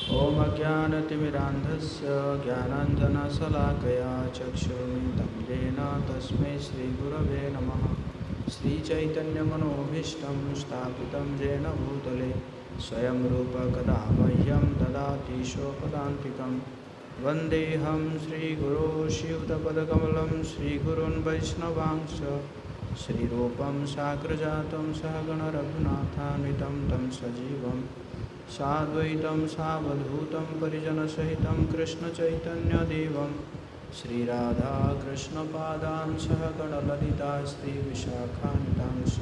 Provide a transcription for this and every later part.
ॐ अज्ञानतिमिरान्धस्य ज्ञानाञ्जनशलाकया चक्षुरुन्मिलितं येन तस्मै श्रीगुरवे नमः। श्रीचैतन्यमनोभीष्टं स्थापितं येन भूतले स्वयं रूप कदा मह्यं ददाति स्वपदान्तिकं। वन्देऽहं श्रीगुरो शिवदपदकमलं श्रीगुरून् वैष्णवांश्च श्रीरूपं साग्रजातं सहगणरघुनाथान्वितं तं सजीवं साद्वैतं सावधूतं परिजनसहितं कृष्णचैतन्यदेवं श्रीराधाकृष्णपादान् सहगणललिता श्रीविशाखान्वितांश्च।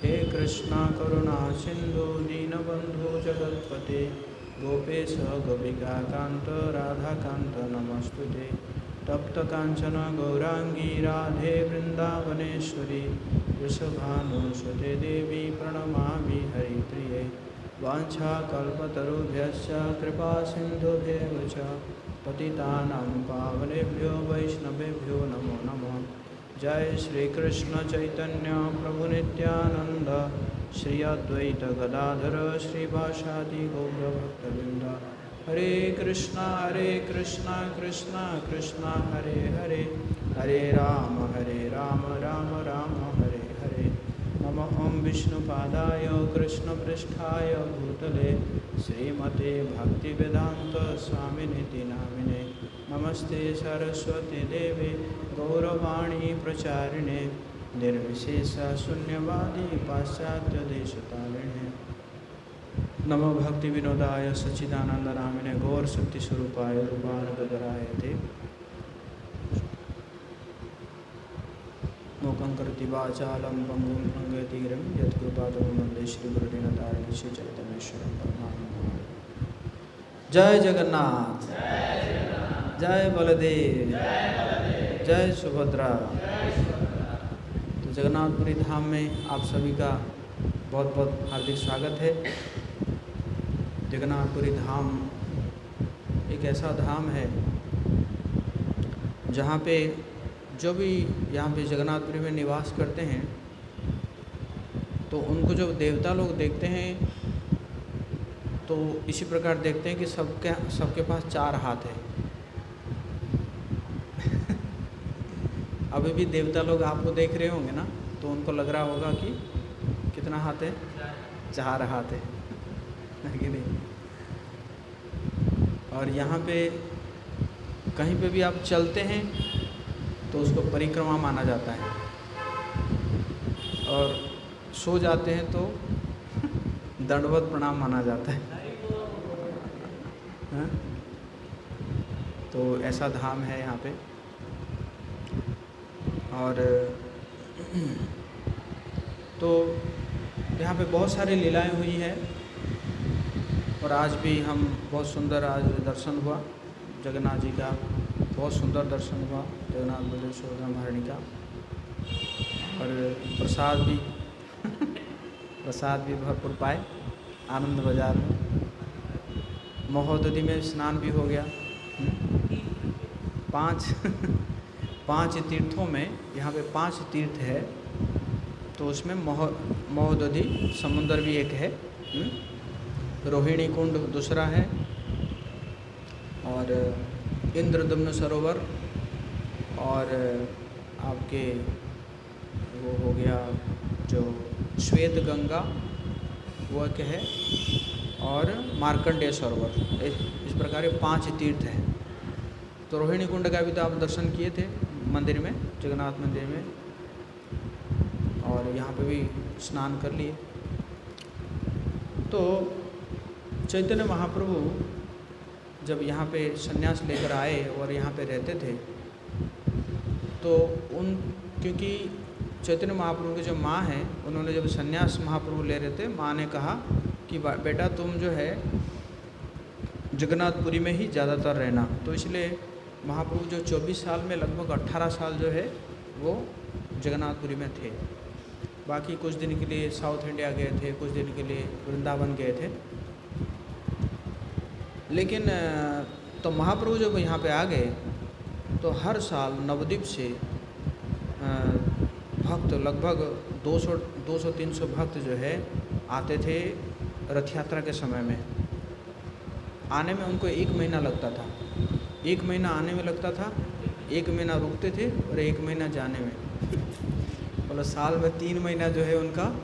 हे कृष्ण करुणा सिन्धु दीनबन्धु जगत्पते गोपेश गोपिकान्त राधाकान्त नमस्तुते। तप्तकाञ्चन गौराङ्गी राधे वृन्दावनेश्वरी वृषभानुसुते देवी प्रणमामि हरिप्रिये। वाञ्छाकल्पतरुभ्यश्च कृपासिन्धुभ्येव च पतितानां पावनेभ्यो वैष्णवेभ्यो नमो नमः। जय श्री कृष्ण चैतन्य प्रभु नित्यानंद श्री अद्वैत गदाधर श्रीवासादि गौरभक्तवृंद। हरे कृष्णा कृष्णा कृष्णा हरे हरे, हरे राम राम राम हरे हरे। नमः ओं विष्णुपादाय कृष्णपृष्ठाय भूतले श्रीमते भक्तिवेदांत स्वामिनिति नामिने। नमस्ते सरस्वती देवे गौरवाणी प्रचारिणे निर्विशेष शून्यवादी पाश्चात्यदेशतारिणे। नमो भक्ति विनोदाय सच्चिदानंद नामिने गौर शक्ति स्वरूपाय रूपानुगराय ते मूकं करोति वाचालं पंगुं लंघयति यत्कृपातमहं वन्दे श्रीगुरुदीनतारिणं श्रीचैतन्येश्वरं परमानन्दं। जय जगन्नाथ, जय बलदेव, जय सुभद्रा। तो जगन्नाथपुरी धाम में आप सभी का बहुत बहुत हार्दिक स्वागत है। जगन्नाथपुरी धाम एक ऐसा धाम है जहाँ पे जो भी यहाँ पे जगन्नाथपुरी में निवास करते हैं तो उनको जो देवता लोग देखते हैं तो इसी प्रकार देखते हैं कि सबके पास चार हाथ है। अभी भी देवता लोग आपको देख रहे होंगे ना, तो उनको लग रहा होगा कि कितना हाथ है, चार हाथ है कि नहीं। और यहाँ पे कहीं पे भी आप चलते हैं तो उसको परिक्रमा माना जाता है, और सो जाते हैं तो दंडवत प्रणाम माना जाता है। हाँ? तो ऐसा धाम है यहाँ पे। और तो यहाँ पे बहुत सारी लीलाएं हुई हैं, और आज भी हम बहुत सुंदर आज दर्शन हुआ जगन्नाथ जी का, बहुत सुंदर दर्शन हुआ जगन्नाथ बलदेव सुभद्रा महारानी का। और प्रसाद भी भरपूर पाए आनंद बाज़ार में। महोदधि में स्नान भी हो गया। पांच तीर्थों में, यहाँ पे 5 तीर्थ है, तो उसमें महोदधि समुद्र भी एक है, रोहिणी कुंड दूसरा है, और इंद्रदम्न सरोवर, और आपके वो हो गया जो श्वेत गंगा वो एक है, और मार्कंडेय सरोवर। इस प्रकार 5 तीर्थ हैं। तो रोहिणी कुंड का भी तो आप दर्शन किए थे मंदिर में, जगन्नाथ मंदिर में, और यहाँ पे भी स्नान कर लिए। तो चैतन्य महाप्रभु जब यहाँ पे संन्यास लेकर आए और यहाँ पे रहते थे, तो क्योंकि चैतन्य महाप्रभु की जो माँ हैं, उन्होंने जब संन्यास महाप्रभु ले रहे थे, माँ ने कहा कि बेटा तुम जो है जगन्नाथपुरी में ही ज़्यादातर रहना। तो इसलिए महाप्रभु जो 24 साल में लगभग 18 साल जो है वो जगन्नाथपुरी में थे। बाकी कुछ दिन के लिए साउथ इंडिया गए थे, कुछ दिन के लिए वृंदावन गए थे। लेकिन तो महाप्रभु जब यहाँ पे आ गए तो हर साल नवद्वीप से भक्त लगभग 200-300 भक्त जो है आते थे रथ यात्रा के समय में। आने में उनको 1 महीना लगता था, 1 महीना आने में लगता था, 1 महीना रुकते थे और 1 महीना जाने में। मतलब साल में 3 महीना जो है उनका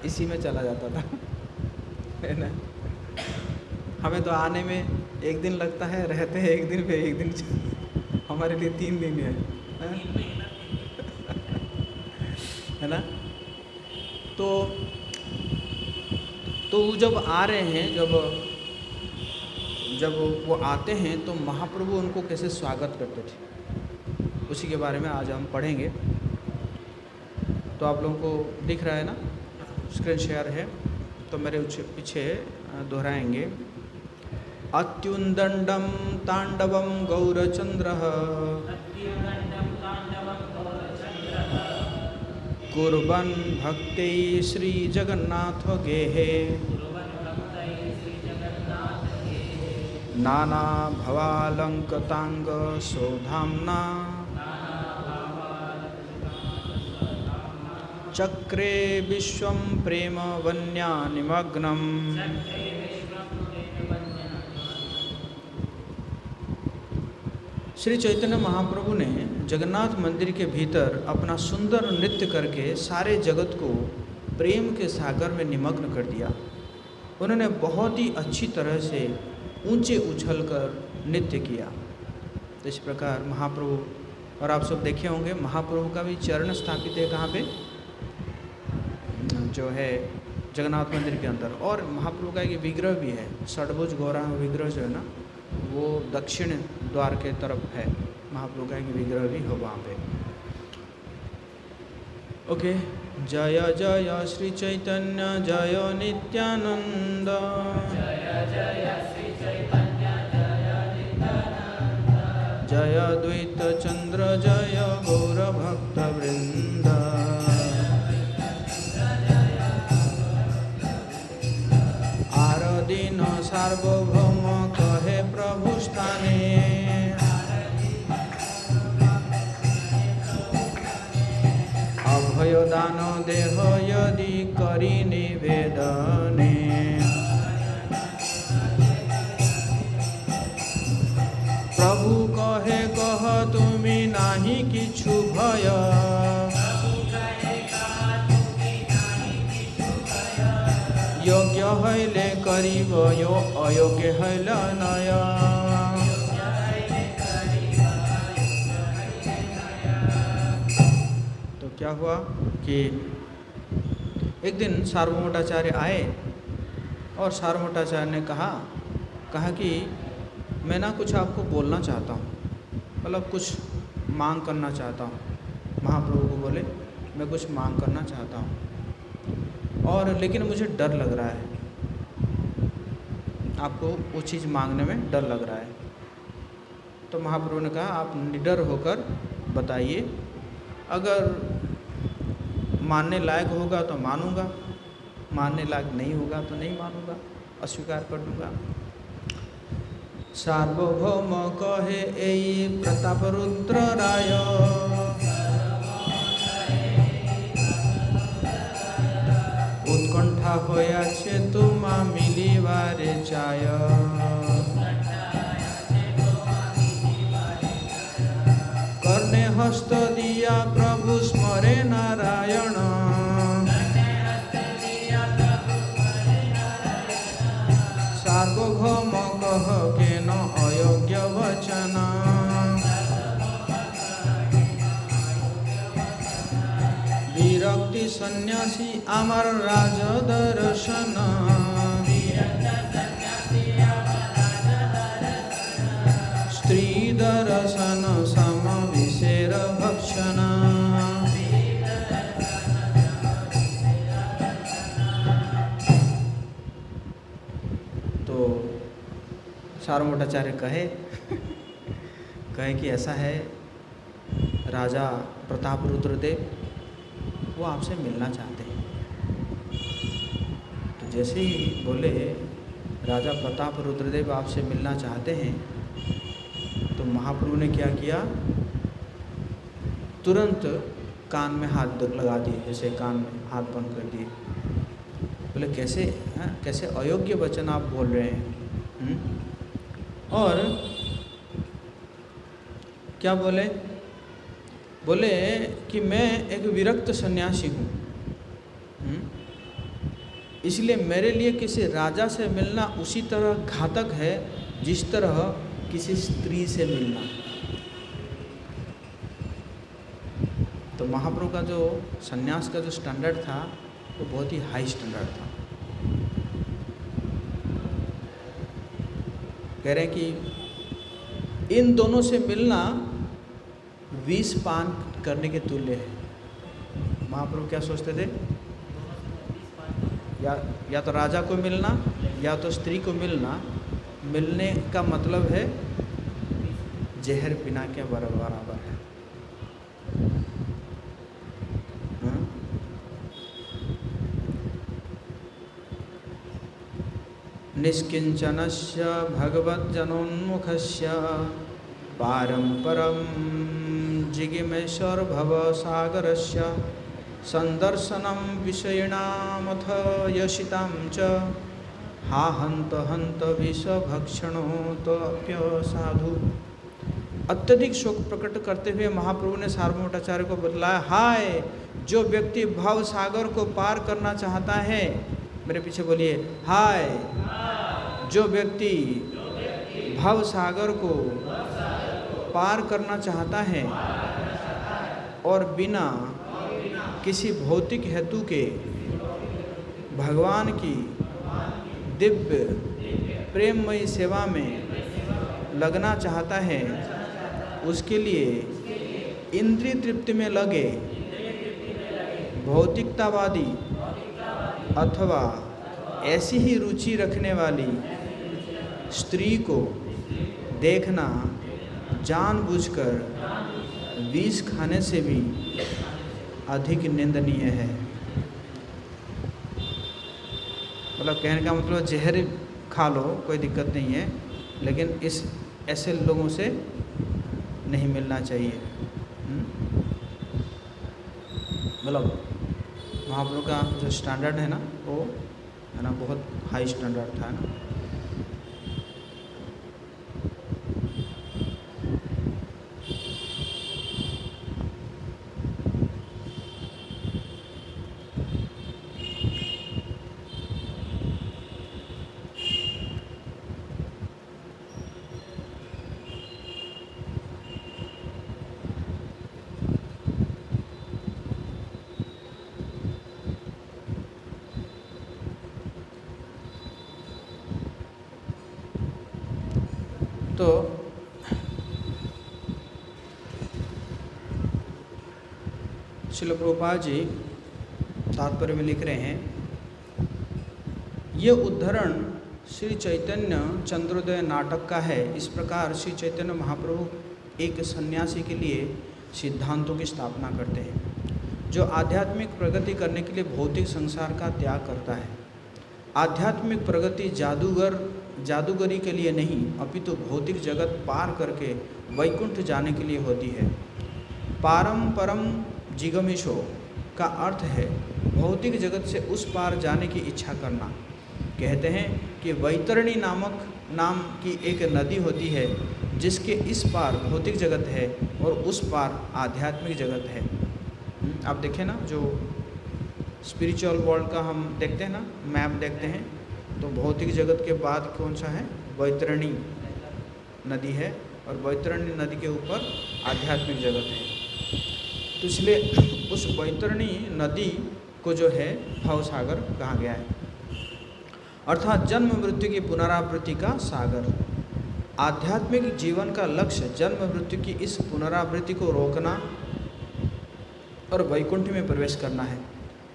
इसी में चला जाता था, है ना। हमें तो आने में 1 दिन लगता है, रहते हैं 1 दिन, फिर 1 दिन, हमारे लिए 3 दिन है है ना। तो वो जब आ रहे हैं, जब वो आते हैं तो महाप्रभु उनको कैसे स्वागत करते थे, उसी के बारे में आज हम पढ़ेंगे। तो आप लोगों को दिख रहा है ना, स्क्रीन शेयर है, तो मेरे पीछे दोहराएंगे। अत्युन्दण्डं ताण्डवं गौरचन्द्रः कुर्वन् भक्तैः श्रीजगन्नाथ गेहे नानाभवालङ्कृताङ्ग सौधाम्ना चक्रे विश्वं प्रेम वन्या निमग्नम्। श्री चैतन्य महाप्रभु ने जगन्नाथ मंदिर के भीतर अपना सुंदर नृत्य करके सारे जगत को प्रेम के सागर में निमग्न कर दिया। उन्होंने बहुत ही अच्छी तरह से ऊंचे उछलकर नृत्य किया। तो इस प्रकार महाप्रभु, और आप सब देखे होंगे महाप्रभु का भी चरण स्थापित है कहाँ पे, जो है जगन्नाथ मंदिर के अंदर। और महाप्रभु का एक विग्रह भी है, षडभुज गौरांग विग्रह जो है ना, वो दक्षिण द्वार के तरफ है। महाप्रभु का एक विग्रह भी हो वहाँ पे। ओके, जय जय श्री चैतन्य जय नित्यानंद, जय द्वैत चंद्र जय गौर भक्त वृंद। आरदीन सार्वभौम कहे प्रभु स्थाने, अभयदान देह यदि करी निवेदने। प्रभु कहे कह तुमी नाही किछु भय, योग्य हईले करीब यो अयोग्य हईला नय। तो क्या हुआ कि एक दिन सार्वभौमाचार्य आए और सार्वभौमाचार्य ने कहा कि मैं ना कुछ आपको बोलना चाहता हूँ, मतलब कुछ मांग करना चाहता हूँ। महाप्रभु को बोले मैं कुछ मांग करना चाहता हूँ, और लेकिन मुझे डर लग रहा है, आपको वो चीज़ मांगने में डर लग रहा है। तो महाप्रभु ने कहा आप निडर होकर बताइए, अगर मानने लायक होगा तो मानूंगा, मानने लायक नहीं होगा तो नहीं मानूंगा, अस्वीकार कर दूंगा। सार्वभौम कहे एई प्रताप रुद्र राय, उत्कंठा होयाछे तुमा मिलिबारे चाय। कर्णे हस्त दिया प्रभु स्मरे नारायण, सार्वभौम कह के न अयोग्य वचन। विरक्ति सन्यासी अमर राज दर्शन, स्त्री दर्शन सम विशेर भक्षण। तो सार्वभौमाचार्य कहे कि ऐसा है, राजा प्रताप रुद्रदेव वो आपसे मिलना चाहते हैं। तो जैसे ही बोले राजा प्रताप रुद्रदेव आपसे मिलना चाहते हैं, तो महाप्रभु ने क्या किया, तुरंत कान में हाथ लगा दिए, जैसे कान में हाथ बंद कर दिए। बोले कैसे अयोग्य वचन आप बोल रहे हैं? और क्या बोले, बोले कि मैं एक विरक्त सन्यासी हूँ, इसलिए मेरे लिए किसी राजा से मिलना उसी तरह घातक है जिस तरह किसी स्त्री से मिलना। तो महाप्रभु का जो सन्यास का जो स्टैंडर्ड था वो बहुत ही हाई स्टैंडर्ड था। कह रहे हैं कि इन दोनों से मिलना विष पान करने के तुल्य है। महाप्रभु क्या सोचते थे, या तो राजा को मिलना या तो स्त्री को मिलना, मिलने का मतलब है जहर पीना के बराबर है। निष्किंचनस्य भगवज्जनोन्मुखस्य पारम्परं जिगीमेश्वर भवसागरस्य संदर्शनं विषयिणामथ यशितां च हा हंत हंत विषभक्षणो तोऽप्यसाधु। अत्यधिक शोक प्रकट करते हुए महाप्रभु ने सार्वभौम भट्टाचार्य को बतलाया, हाय जो व्यक्ति भव सागर को पार करना चाहता है, मेरे पीछे बोलिए, हाय जो व्यक्ति भव सागर को पार करना चाहता है और बिना किसी भौतिक हेतु के भगवान की दिव्य प्रेममयी सेवा में लगना चाहता है, उसके लिए इंद्रिय तृप्ति में लगे भौतिकतावादी अथवा ऐसी ही रुचि रखने वाली स्त्री को देखना जानबूझकर विष खाने से भी अधिक निंदनीय है। मतलब कहने का मतलब जहर खा लो कोई दिक्कत नहीं है, लेकिन इस ऐसे लोगों से नहीं मिलना चाहिए। मतलब महाप्रभु का जो स्टैंडर्ड है ना, वो है ना बहुत हाई स्टैंडर्ड था ना। तो श्रील प्रभुपाद जी तात्पर्य में लिख रहे हैं, ये उद्धरण श्री चैतन्य चंद्रोदय नाटक का है। इस प्रकार श्री चैतन्य महाप्रभु एक सन्यासी के लिए सिद्धांतों की स्थापना करते हैं जो आध्यात्मिक प्रगति करने के लिए भौतिक संसार का त्याग करता है। आध्यात्मिक प्रगति जादूगरी के लिए नहीं, अपितु भौतिक जगत पार करके वैकुंठ जाने के लिए होती है। पारम जिगमीशो का अर्थ है भौतिक जगत से उस पार जाने की इच्छा करना। कहते हैं कि वैतरणी नाम की एक नदी होती है जिसके इस पार भौतिक जगत है और उस पार आध्यात्मिक जगत है। आप देखें ना, जो स्पिरिचुअल वर्ल्ड का हम देखते हैं ना, मैप देखते हैं, तो भौतिक जगत के बाद कौन सा है? वैतरणी नदी है, और वैतरणी नदी के ऊपर आध्यात्मिक जगत है। तो इसलिए उस वैतरणी नदी को जो है भवसागर कहा गया है, अर्थात जन्म मृत्यु की पुनरावृत्ति का सागर। आध्यात्मिक जीवन का लक्ष्य जन्म मृत्यु की इस पुनरावृत्ति को रोकना और वैकुंठ में प्रवेश करना है,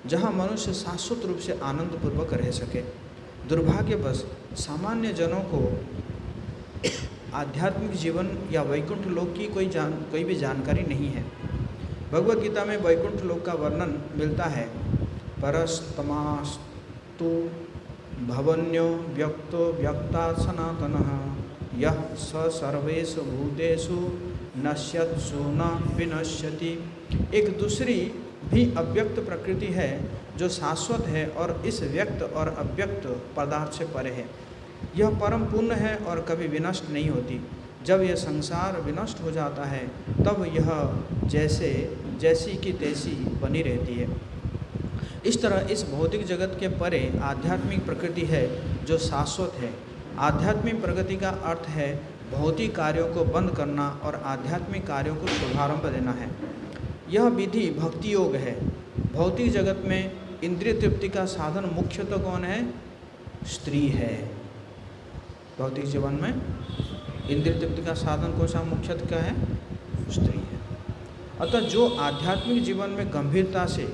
जहाँ मनुष्य शाश्वत रूप से आनंदपूर्वक रह सके। दुर्भाग्यवश सामान्य जनों को आध्यात्मिक जीवन या वैकुंठ लोक की कोई भी जानकारी नहीं है। भगवद गीता में वैकुंठ लोक का वर्णन मिलता है, परस्तमास्तु भवन्यो व्यक्तो व्यक्ता सनातनः यः स सर्वेषु भूतेषु नश्यत्सु न विनश्यति। एक दूसरी भी अव्यक्त प्रकृति है जो शाश्वत है और इस व्यक्त और अव्यक्त पदार्थ से परे है। यह परम पुण्य है और कभी विनष्ट नहीं होती। जब यह संसार विनष्ट हो जाता है तब यह जैसी की तैसी बनी रहती है। इस तरह इस भौतिक जगत के परे आध्यात्मिक प्रकृति है जो शाश्वत है। आध्यात्मिक प्रगति का अर्थ है भौतिक कार्यों को बंद करना और आध्यात्मिक कार्यों को शुभारंभ देना है। यह विधि भक्ति योग है। भौतिक जगत में इंद्रिय तृप्ति का साधन मुख्यतः कौन है? स्त्री है। भौतिक जीवन में इंद्रिय तृप्ति का साधन कौन सा मुख्यतः क्या है? स्त्री है। अतः जो आध्यात्मिक जीवन में गंभीरता से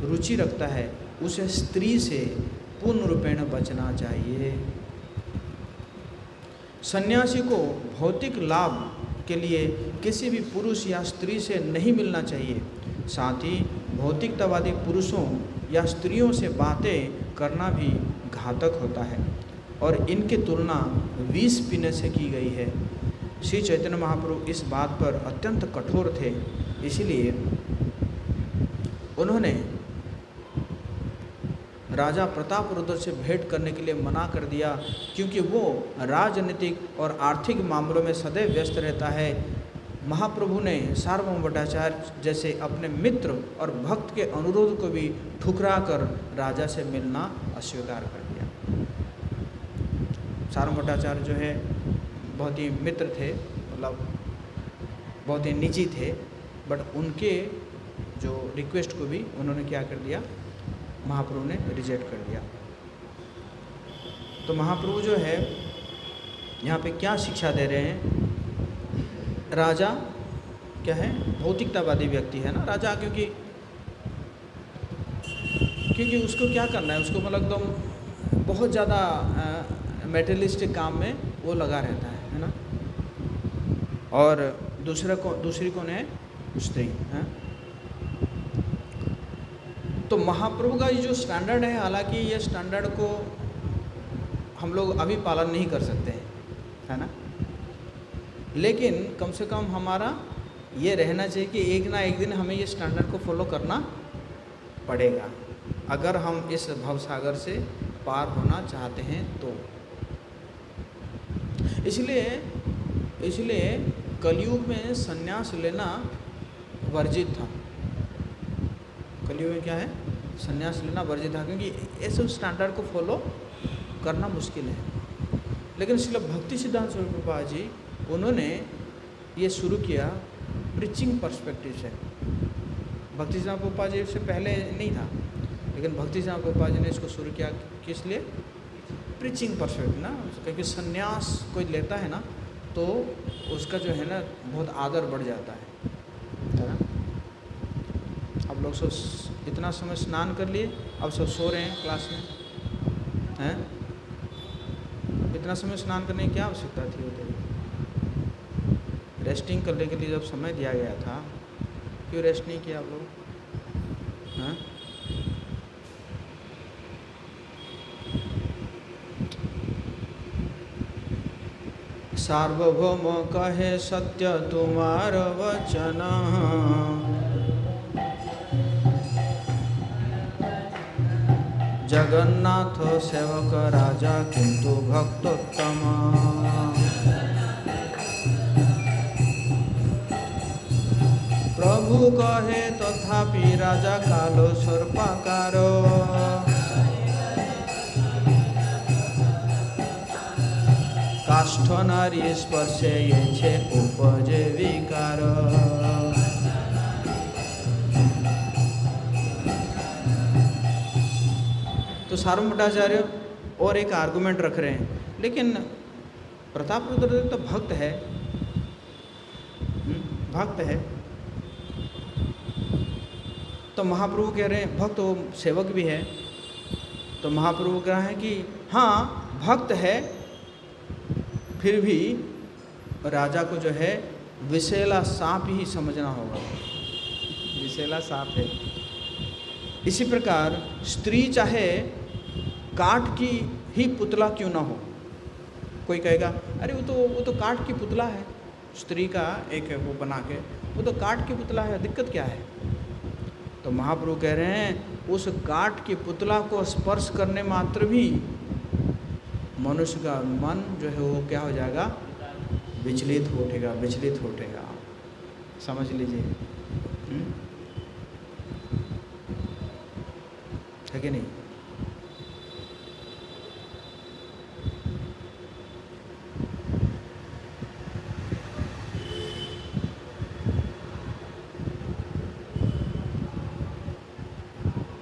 रुचि रखता है उसे स्त्री से पूर्ण रूपेण बचना चाहिए। सन्यासी को भौतिक लाभ के लिए किसी भी पुरुष या स्त्री से नहीं मिलना चाहिए। साथ ही भौतिकतावादी पुरुषों या स्त्रियों से बातें करना भी घातक होता है और इनकी तुलना विष पीने से की गई है। श्री चैतन्य महाप्रभु इस बात पर अत्यंत कठोर थे, इसलिए उन्होंने राजा प्रतापरुद्र से भेंट करने के लिए मना कर दिया, क्योंकि वो राजनीतिक और आर्थिक मामलों में सदैव व्यस्त रहता है। महाप्रभु ने सार्वभौम भट्टाचार्य जैसे अपने मित्र और भक्त के अनुरोध को भी ठुकरा कर राजा से मिलना अस्वीकार कर दिया। सार्वभौम भट्टाचार्य जो है बहुत ही मित्र थे, मतलब बहुत ही निजी थे, बट उनके जो रिक्वेस्ट को भी उन्होंने क्या कर दिया? महाप्रभु ने रिजेक्ट कर दिया। तो महाप्रभु जो है यहाँ पे क्या शिक्षा दे रहे हैं? राजा क्या है? भौतिकतावादी व्यक्ति है ना राजा, क्योंकि उसको क्या करना है, उसको मतलब एकदम बहुत ज़्यादा मेटेरियलिस्टिक काम में वो लगा रहता है ना। और दूसरी कौन है? स्त्री है। तो महाप्रभु का ये जो स्टैंडर्ड है, हालांकि ये स्टैंडर्ड को हम लोग अभी पालन नहीं कर सकते हैं, है ना, लेकिन कम से कम हमारा ये रहना चाहिए कि एक ना एक दिन हमें ये स्टैंडर्ड को फॉलो करना पड़ेगा, अगर हम इस भवसागर से पार होना चाहते हैं तो। इसलिए कलयुग में संन्यास लेना वर्जित था। कलयुग में क्या है? संन्यास लेना वर्जित था, क्योंकि ऐसे स्टैंडर्ड को फॉलो करना मुश्किल है। लेकिन श्रील भक्ति सिद्धांत स्वरूप प्रभुपाद जी उन्होंने ये शुरू किया प्रीचिंग पर्सपेक्टिव से। भक्ति सिद्धांत प्रभुपाद जी से पहले नहीं था, लेकिन भक्ति सिद्धांत प्रभुपाद जी ने इसको शुरू किया किस लिए? प्रीचिंग पर्सपेक्टिव ना, क्योंकि संन्यास कोई लेता है ना तो उसका जो है ना बहुत आदर बढ़ जाता है ना। अब लोग सब इतना समय स्नान कर लिए, अब सब सो रहे हैं क्लास में, हैं? इतना समय स्नान करने की क्या आवश्यकता थी? होते रेस्टिंग करने के लिए जब समय दिया गया था, क्यों रेस्ट नहीं किया आप लोग? हैं? सार्वभौम कहे सत्य तुम्हार वचन, जगन्नाथ सेवक राजा किंतु भक्तोत्तम। प्रभु कहे तथापि राजा कालो सर्पाकारो, काष्ठ नारी स्पर्शे ये छे उपजे विकार। तो सार्वभौम भट्टाचार्य और एक आर्गुमेंट रख रहे हैं, लेकिन प्रतापरुद्र तो भक्त है, भक्त है। तो महाप्रभु कह रहे हैं भक्त, वो सेवक भी है। तो महाप्रभु कह रहे हैं कि हाँ भक्त है, फिर भी राजा को जो है विषैला सांप ही समझना होगा, विषैला सांप है। इसी प्रकार स्त्री चाहे काठ की ही पुतला क्यों ना हो। कोई कहेगा अरे वो तो काठ की पुतला है, स्त्री का एक वो बना के, वो तो काठ की पुतला है, दिक्कत क्या है? तो महाप्रभु कह रहे हैं उस काठ की पुतला को स्पर्श करने मात्र भी मनुष्य का मन जो है वो क्या हो जाएगा, विचलित हो उठेगा, विचलित हो उठेगा। समझ लीजिए, है कि नहीं?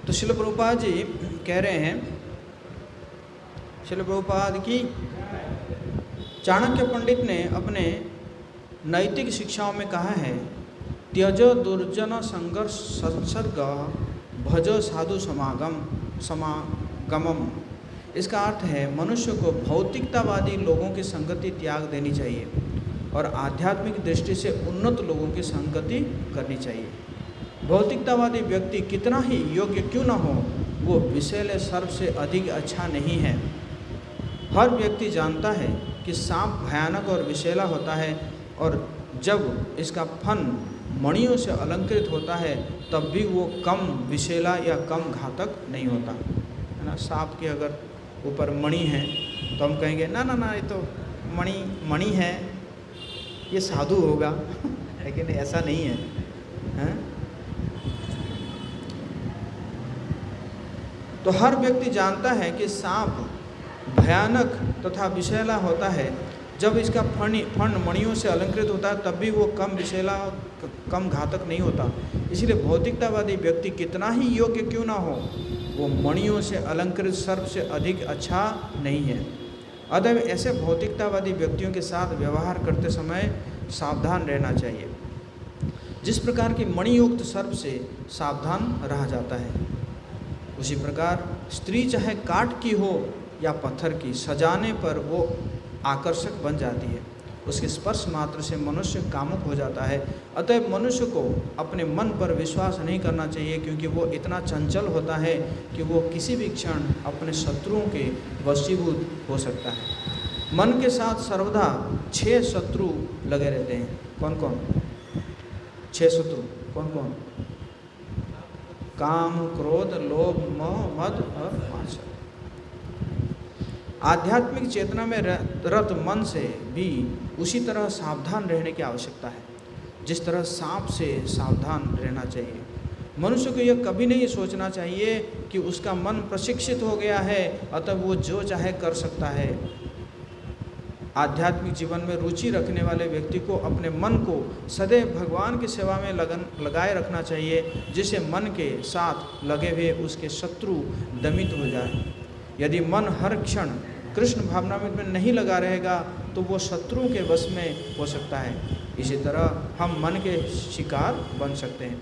तो श्रील प्रभुपाद जी कह रहे हैं, श्रील प्रभुपाद की चाणक्य पंडित ने अपने नैतिक शिक्षाओं में कहा है, त्यज दुर्जन संघर्ष संसर्ग भज साधु समागमम। इसका अर्थ है मनुष्य को भौतिकतावादी लोगों की संगति त्याग देनी चाहिए और आध्यात्मिक दृष्टि से उन्नत लोगों की संगति करनी चाहिए। भौतिकतावादी व्यक्ति कितना ही योग्य क्यों न हो, वो विषैले सर्प से अधिक अच्छा नहीं है। हर व्यक्ति जानता है कि सांप भयानक और विषैला होता है और जब इसका फन मणियों से अलंकृत होता है तब भी वो कम विषैला या कम घातक नहीं होता, है ना। सांप के अगर ऊपर मणि है तो हम कहेंगे ना ना ना, ये तो मणि है, ये साधु होगा लेकिन ऐसा नहीं है, हैं? तो हर व्यक्ति जानता है कि सांप भयानक तथा विषैला होता है। जब इसका फण मणियों से अलंकृत होता है तब भी वो कम विषैला, कम घातक नहीं होता। इसलिए भौतिकतावादी व्यक्ति कितना ही योग्य क्यों ना हो, वो मणियों से अलंकृत सर्प से अधिक अच्छा नहीं है। अतः ऐसे भौतिकतावादी व्यक्तियों के साथ व्यवहार करते समय सावधान रहना चाहिए। जिस प्रकार की मणियुक्त सर्प से सावधान रहा जाता है, उसी प्रकार स्त्री चाहे काठ की हो या पत्थर की, सजाने पर वो आकर्षक बन जाती है। उसके स्पर्श मात्र से मनुष्य कामुक हो जाता है। अतः मनुष्य को अपने मन पर विश्वास नहीं करना चाहिए, क्योंकि वो इतना चंचल होता है कि वो किसी भी क्षण अपने शत्रुओं के वशीभूत हो सकता है। मन के साथ सर्वदा 6 शत्रु लगे रहते हैं। कौन कौन 6 शत्रु? कौन कौन? काम, क्रोध, लोभ, मोह, मद और आशा। आध्यात्मिक चेतना में रत मन से भी उसी तरह सावधान रहने की आवश्यकता है जिस तरह सांप से सावधान रहना चाहिए। मनुष्य को यह कभी नहीं सोचना चाहिए कि उसका मन प्रशिक्षित हो गया है अतः वो जो चाहे कर सकता है। आध्यात्मिक जीवन में रुचि रखने वाले व्यक्ति को अपने मन को सदैव भगवान की सेवा में लगाए रखना चाहिए, जिससे मन के साथ लगे हुए उसके शत्रु दमित हो जाए। यदि मन हर क्षण कृष्ण भावना में नहीं लगा रहेगा तो वो शत्रुओं के वश में हो सकता है। इसी तरह हम मन के शिकार बन सकते हैं।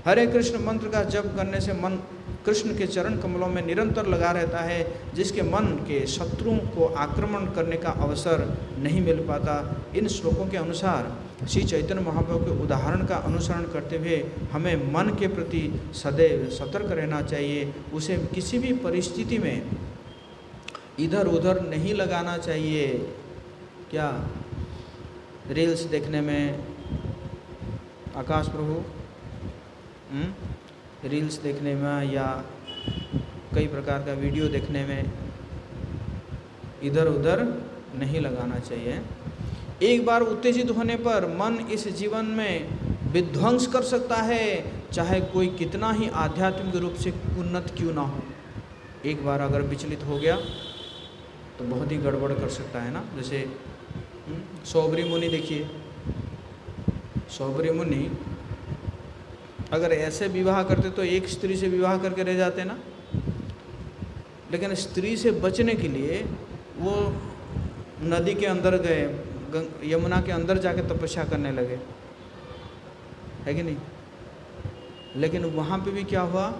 हरे कृष्ण मंत्र का जप करने से मन कृष्ण के चरण कमलों में निरंतर लगा रहता है, जिसके मन के शत्रुओं को आक्रमण करने का अवसर नहीं मिल पाता। इन श्लोकों के अनुसार श्री चैतन्य महाप्रभु के उदाहरण का अनुसरण करते हुए हमें मन के प्रति सदैव सतर्क रहना चाहिए। उसे किसी भी परिस्थिति में इधर उधर नहीं लगाना चाहिए। क्या रील्स देखने में, आकाश प्रभु, रील्स देखने में या कई प्रकार का वीडियो देखने में इधर उधर नहीं लगाना चाहिए। एक बार उत्तेजित होने पर मन इस जीवन में विध्वंस कर सकता है, चाहे कोई कितना ही आध्यात्मिक रूप से उन्नत क्यों ना हो। एक बार अगर विचलित हो गया तो बहुत ही गड़बड़ कर सकता है ना। जैसे सौबरी मुनि देखिए, सौबरी मुनि अगर ऐसे विवाह करते तो एक स्त्री से विवाह करके रह जाते ना, लेकिन स्त्री से बचने के लिए वो नदी के अंदर गए, यमुना के अंदर जाके तपस्या करने लगे, है कि नहीं। लेकिन वहाँ पे भी क्या हुआ,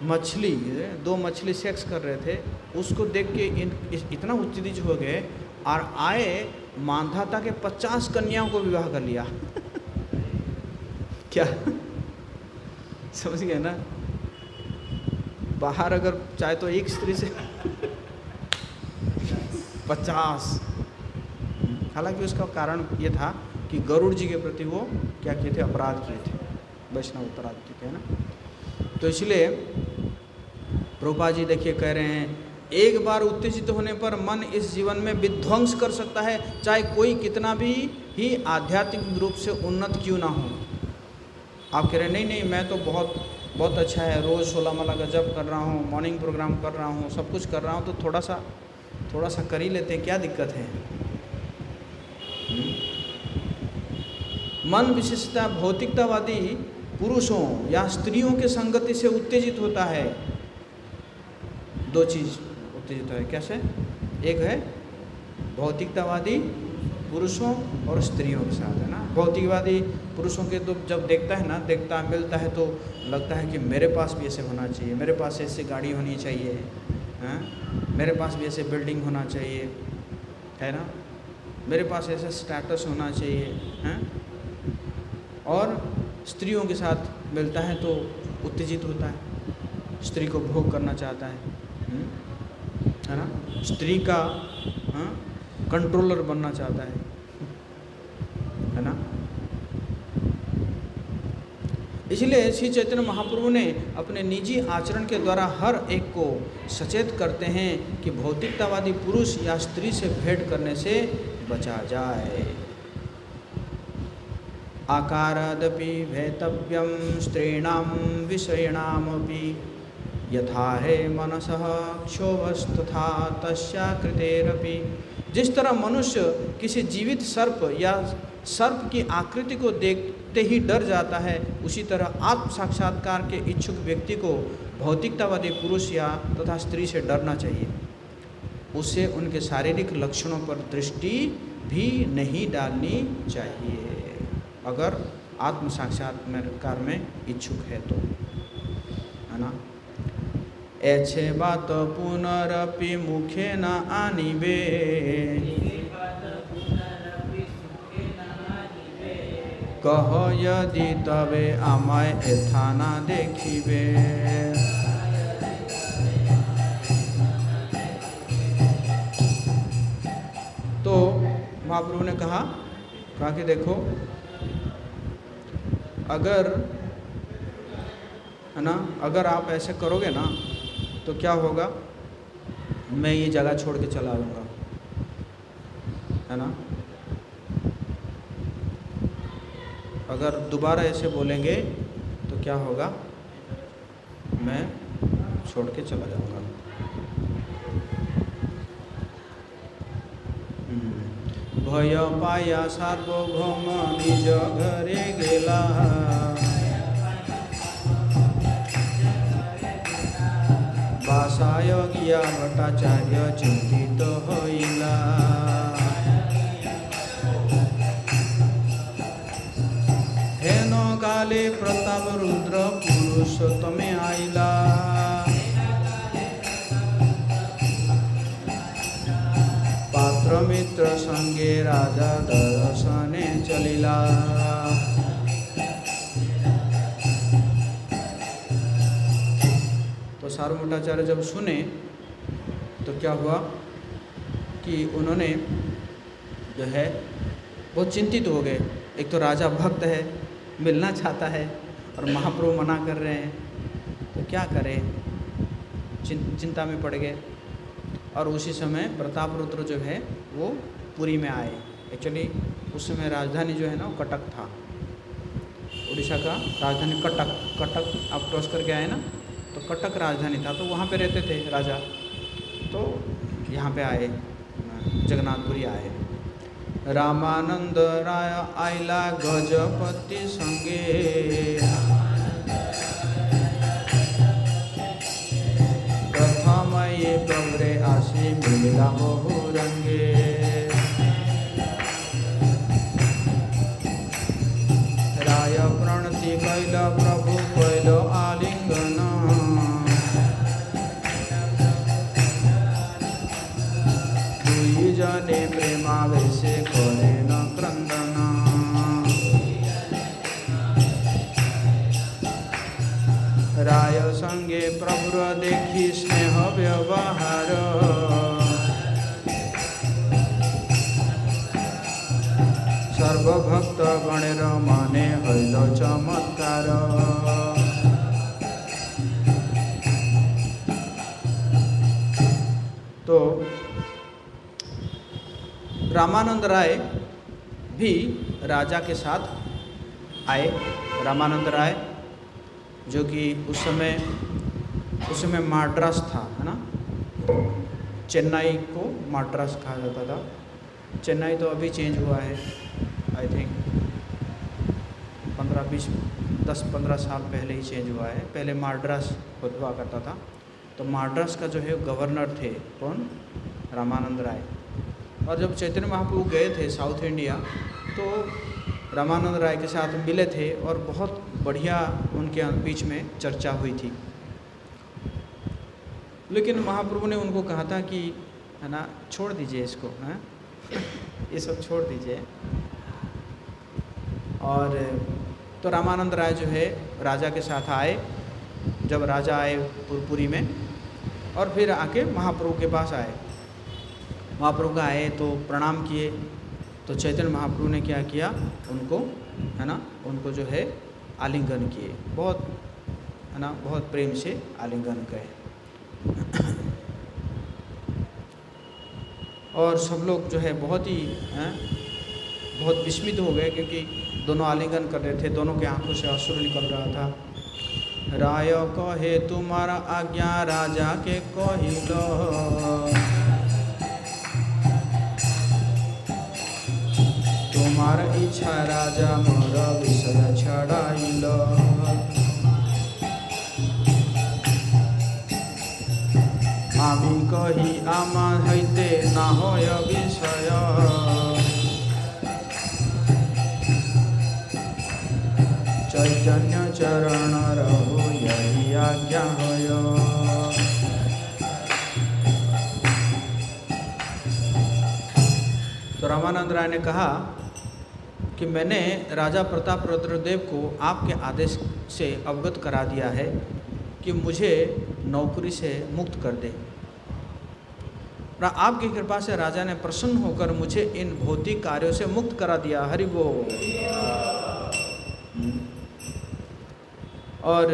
मछली, 2 मछली सेक्स कर रहे थे, उसको देख के इतना उत्तेजित हो गए और आए मानधाता के 50 कन्याओं को विवाह कर लिया क्या समझ गए ना। बाहर अगर चाहे तो एक स्त्री से 50। हालांकि उसका कारण ये था कि गरुड़ जी के प्रति वो क्या किए थे, अपराध किए थे, वैष्णव अपराध किए थे ना। तो इसलिए प्रभुपाद जी देखिए कह रहे हैं एक बार उत्तेजित होने पर मन इस जीवन में विध्वंस कर सकता है, चाहे कोई कितना भी ही आध्यात्मिक रूप से उन्नत क्यों ना हो। आप कह रहे नहीं नहीं मैं तो बहुत अच्छा है, रोज़ 16 माला का जप कर रहा हूँ, मॉर्निंग प्रोग्राम कर रहा हूँ, सब कुछ कर रहा हूँ, तो थोड़ा सा कर ही लेते हैं, क्या दिक्कत है। मन विशेषता भौतिकतावादी पुरुषों या स्त्रियों के संगति से उत्तेजित होता है। दो चीज़ उत्तेजित है, कैसे? एक है भौतिकतावादी पुरुषों और स्त्रियों के साथ, है ना। भौतिकवादी पुरुषों के तो जब देखता है ना, मिलता है तो लगता है कि मेरे पास भी ऐसे होना चाहिए, मेरे पास ऐसे गाड़ी होनी चाहिए, हैं, मेरे पास भी ऐसे बिल्डिंग होना चाहिए, है ना, मेरे पास ऐसा स्टेटस होना चाहिए, हैं। और स्त्रियों के साथ मिलता है तो उत्तेजित होता है, स्त्री को भोग करना चाहता है ना, स्त्री का कंट्रोलर बनना चाहता है ना। इसलिए श्री चैतन्य महाप्रभु ने अपने निजी आचरण के द्वारा हर एक को सचेत करते हैं कि भौतिकतावादी पुरुष या स्त्री से भेंट करने से बचा जाए। आकारादपि भेतव्यम स्त्रीणां विषयणामपि यथा है मनसः क्षोभस्तथा तस्या कृतेरपि। जिस तरह मनुष्य किसी जीवित सर्प या सर्प की आकृति को देखते ही डर जाता है, उसी तरह आत्म साक्षात्कार के इच्छुक व्यक्ति को भौतिकतावादी पुरुष या तथा स्त्री से डरना चाहिए। उसे उनके शारीरिक लक्षणों पर दृष्टि भी नहीं डालनी चाहिए, अगर आत्म साक्षात्कार में इच्छुक है तो, है ना। ऐसे बात पुनरपि मुखे न आनिबे, कह यदि तबे आमाय एथा न देखिबे। तो महाप्रभु ने कहा कि देखो, अगर, है ना, अगर आप ऐसे करोगे ना तो क्या होगा, मैं ये जगह छोड़ के चला आऊँगा, है ना। अगर दोबारा ऐसे बोलेंगे तो क्या होगा, मैं छोड़ के चला जाऊँगा। भय पाया सार्वभौम निज घरे गेला, बासाय गिया भट्टाचार्य चिंतित होइला। हेन काले प्रताप रुद्र पुरुषोत्तमे आइला, पात्र मित्र संगे राजा दर्शने चलिला। तो सार्वभौमाचार्य जब सुने तो क्या हुआ कि उन्होंने जो है बहुत चिंतित हो गए। एक तो राजा भक्त है, मिलना चाहता है, और महाप्रभु मना कर रहे हैं, तो क्या करें, चिंता में पड़ गए। और उसी समय प्रताप रुद्र जो है वो पुरी में आए। एक्चुअली उस समय राजधानी जो है ना वो कटक था, उड़ीसा का राजधानी कटक आप क्रॉस करके आए ना, तो कटक राजधानी था, तो वहाँ पे रहते थे राजा। तो यहाँ पे आए, जगन्नाथपुरी आए। रामानंद राय आइला गजपति संगे, प्रथम ये प्रवरे आशी मिला बहु रंगे। राय प्रणति कैल प्रभु कैल आलिंगन, दुई जने प्रेमावेशे करे न क्रंदन। राय संगे प्रभुर देखी स्नेह व्यवहार, सर्वभक्त गणेर माने हईल चमत्कार। तो रामानंद राय भी राजा के साथ आए। रामानंद राय जो कि उस समय माड्रास था, है ना, चेन्नई को माड्रास कहा जाता था। चेन्नई तो अभी चेंज हुआ है, आई थिंक 10-15 साल पहले ही चेंज हुआ है। पहले माड्रास हुआ करता था। तो माड्रास का जो है गवर्नर थे कौन? रामानंद राय। और जब चैतन्य महाप्रभु गए थे साउथ इंडिया तो रामानंद राय के साथ मिले थे और बहुत बढ़िया उनके बीच में चर्चा हुई थी। लेकिन महाप्रभु ने उनको कहा था कि है ना, छोड़ दीजिए इसको, हैं, ये सब छोड़ दीजिए। और तो रामानंद राय जो है राजा के साथ आए। जब राजा आए पुरी में और फिर आके महाप्रभु के पास आए। महाप्रभु का आए तो प्रणाम किए। तो चैतन्य महाप्रभु ने क्या किया, उनको, है ना, उनको जो है आलिंगन किए, बहुत, है ना, बहुत प्रेम से आलिंगन किए। और सब लोग जो है बहुत ही बहुत विस्मित हो गए, क्योंकि दोनों आलिंगन कर रहे थे, दोनों के आंखों से अश्रु निकल रहा था। राय कहे तुम्हारा आज्ञा राजा के कहिलो, तुम्हारा इच्छा राजा मोर विषय छड़ाइलो। आमी कही आमा हईते ना होय विषय, चैतन्य चरण रहो यही आज्ञा होय। तो रामानंद राय ने कहा कि मैंने राजा प्रताप रुद्रदेव को आपके आदेश से अवगत करा दिया है कि मुझे नौकरी से मुक्त कर दे। आपकी कृपा से राजा ने प्रसन्न होकर मुझे इन भौतिक कार्यों से मुक्त करा दिया। हरि बोल। और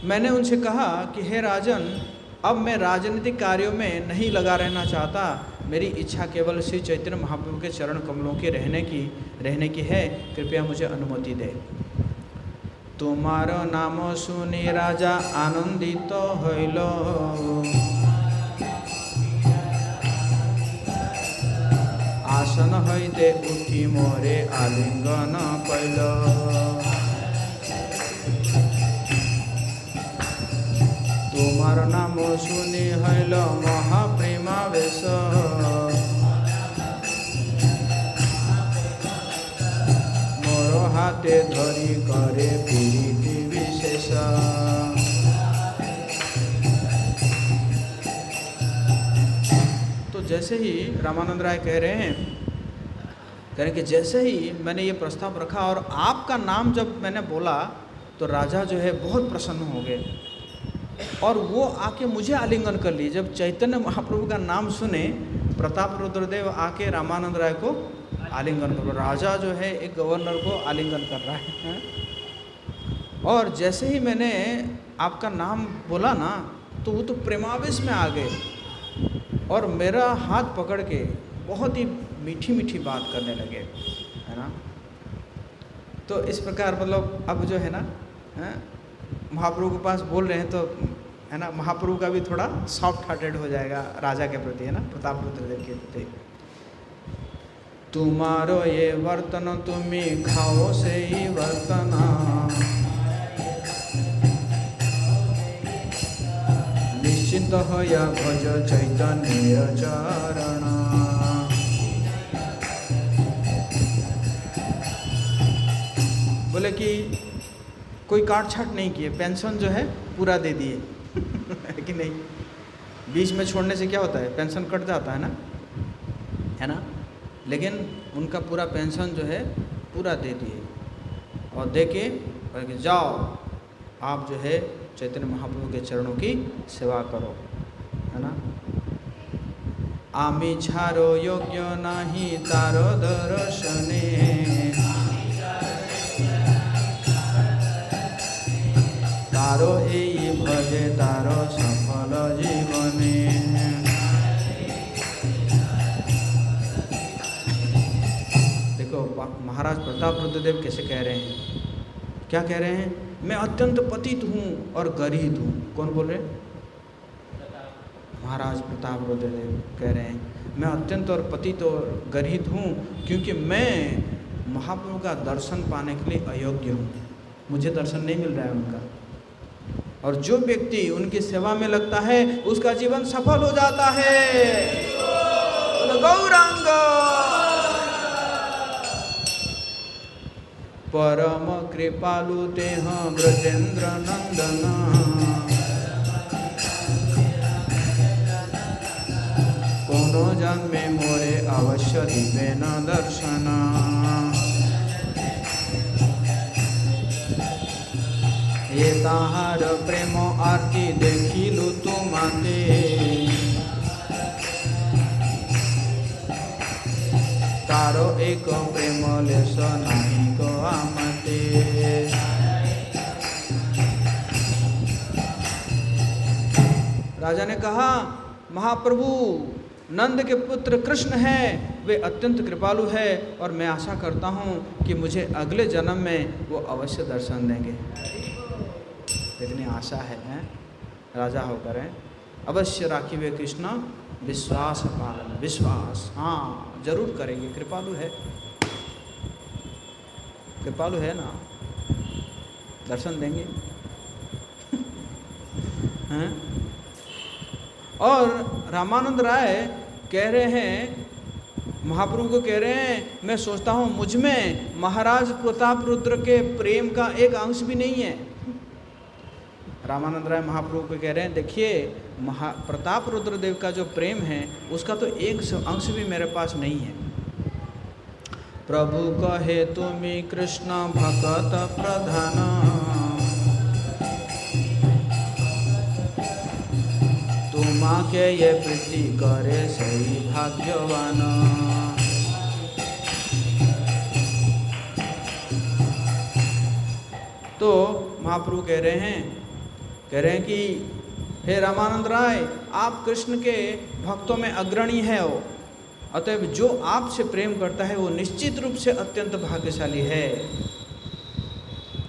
मैंने उनसे कहा कि हे राजन, अब मैं राजनीतिक कार्यों में नहीं लगा रहना चाहता। मेरी इच्छा केवल श्री चैतन्य महाप्रभु के चरण कमलों के रहने की है। कृपया मुझे अनुमति दे। तुम्हारो नाम सुनी राजा आनंदित होइलो, आसन हईते उठी मोरे आलिंगन पैलो। तुम्हार नाम सुनी हईल महाप्रेमावेश, मोर हाथे धरी करे प्रीति विशेष। तो जैसे ही रामानंद राय कह रहे हैं, कह रहे कि जैसे ही मैंने ये प्रस्ताव रखा और आपका नाम जब मैंने बोला तो राजा जो है बहुत प्रसन्न हो गए और वो आके मुझे आलिंगन कर लिए। जब चैतन्य महाप्रभु का नाम सुने, प्रताप रुद्रदेव आके रामानंद राय को आलिंगन कर, राजा जो है एक गवर्नर को आलिंगन कर रहा है। और जैसे ही मैंने आपका नाम बोला ना, तो वो तो प्रेमावेश में आ गए और मेरा हाथ पकड़ के बहुत ही मीठी मीठी बात करने लगे, है ना। तो इस प्रकार मतलब अब जो है ना, महाप्रभु के पास बोल रहे हैं तो, है ना, महाप्रभु का भी थोड़ा सॉफ्ट हार्टेड हो जाएगा राजा के प्रति, है ना, प्रताप रुद्रदेव के प्रति। तुम्हारो ये वर्तन तुम्ही खाओ से ही वर्तना, निश्चिंत होया भज चैतन्य चरण। बोले कि कोई काट छाट नहीं किए, पेंशन जो है पूरा दे दिए है कि नहीं। बीच में छोड़ने से क्या होता है, पेंशन कट जाता है ना। लेकिन उनका पूरा पेंशन जो है पूरा दे दिए और दे के जाओ आप जो है चैतन्य महाप्रभु के चरणों की सेवा करो, है ना। आमी छारो योग्य नहीं तारो दर्शने, तारो एई भज जे तारो सफल जीवने। देखो महाराज प्रताप रुद्रदेव कैसे कह रहे हैं, क्या कह रहे हैं? मैं अत्यंत पतित हूँ और गरीब हूँ। कौन बोल रहे हैं? महाराज प्रताप रुद्रदेव कह रहे हैं मैं अत्यंत और पतित और गरीब हूँ क्योंकि मैं महाप्रभु का दर्शन पाने के लिए अयोग्य हूँ, मुझे दर्शन नहीं मिल रहा है उनका। और जो व्यक्ति उनकी सेवा में लगता है उसका जीवन सफल हो जाता है। गौरांग परम कृपालु तेह ब्रजेंद्र नंदना, कोनो जन्मे मोरे अवश्य दिवे न दर्शना। ये ताहार प्रेम आरती देखिलु तुमाते, तारो एक प्रेम लेस नहीं को आमते। राजा ने कहा महाप्रभु नंद के पुत्र कृष्ण हैं, वे अत्यंत कृपालु है और मैं आशा करता हूँ कि मुझे अगले जन्म में वो अवश्य दर्शन देंगे। इतनी आशा है राजा होकर है। अवश्य राखी वे कृष्ण विश्वास पालन, विश्वास हाँ जरूर करेंगे, कृपालु है, कृपालु है ना, दर्शन देंगे। हैं? और रामानंद राय कह रहे हैं, महाप्रभु को कह रहे हैं मैं सोचता हूँ मुझ में महाराज प्रताप रुद्र के प्रेम का एक अंश भी नहीं है। रामानंद राय महाप्रभु को कह रहे हैं देखिए प्रताप रुद्र देव का जो प्रेम है उसका तो एक अंश भी मेरे पास नहीं है। प्रभु कहे तुमी कृष्ण भक्त प्रधान, तुमा के ये प्रीति करे सही भाग्यवान। तो महाप्रभु कह रहे हैं कि हे रामानंद राय आप कृष्ण के भक्तों में अग्रणी है हो, अतएव जो आपसे प्रेम करता है वो निश्चित रूप से अत्यंत भाग्यशाली है।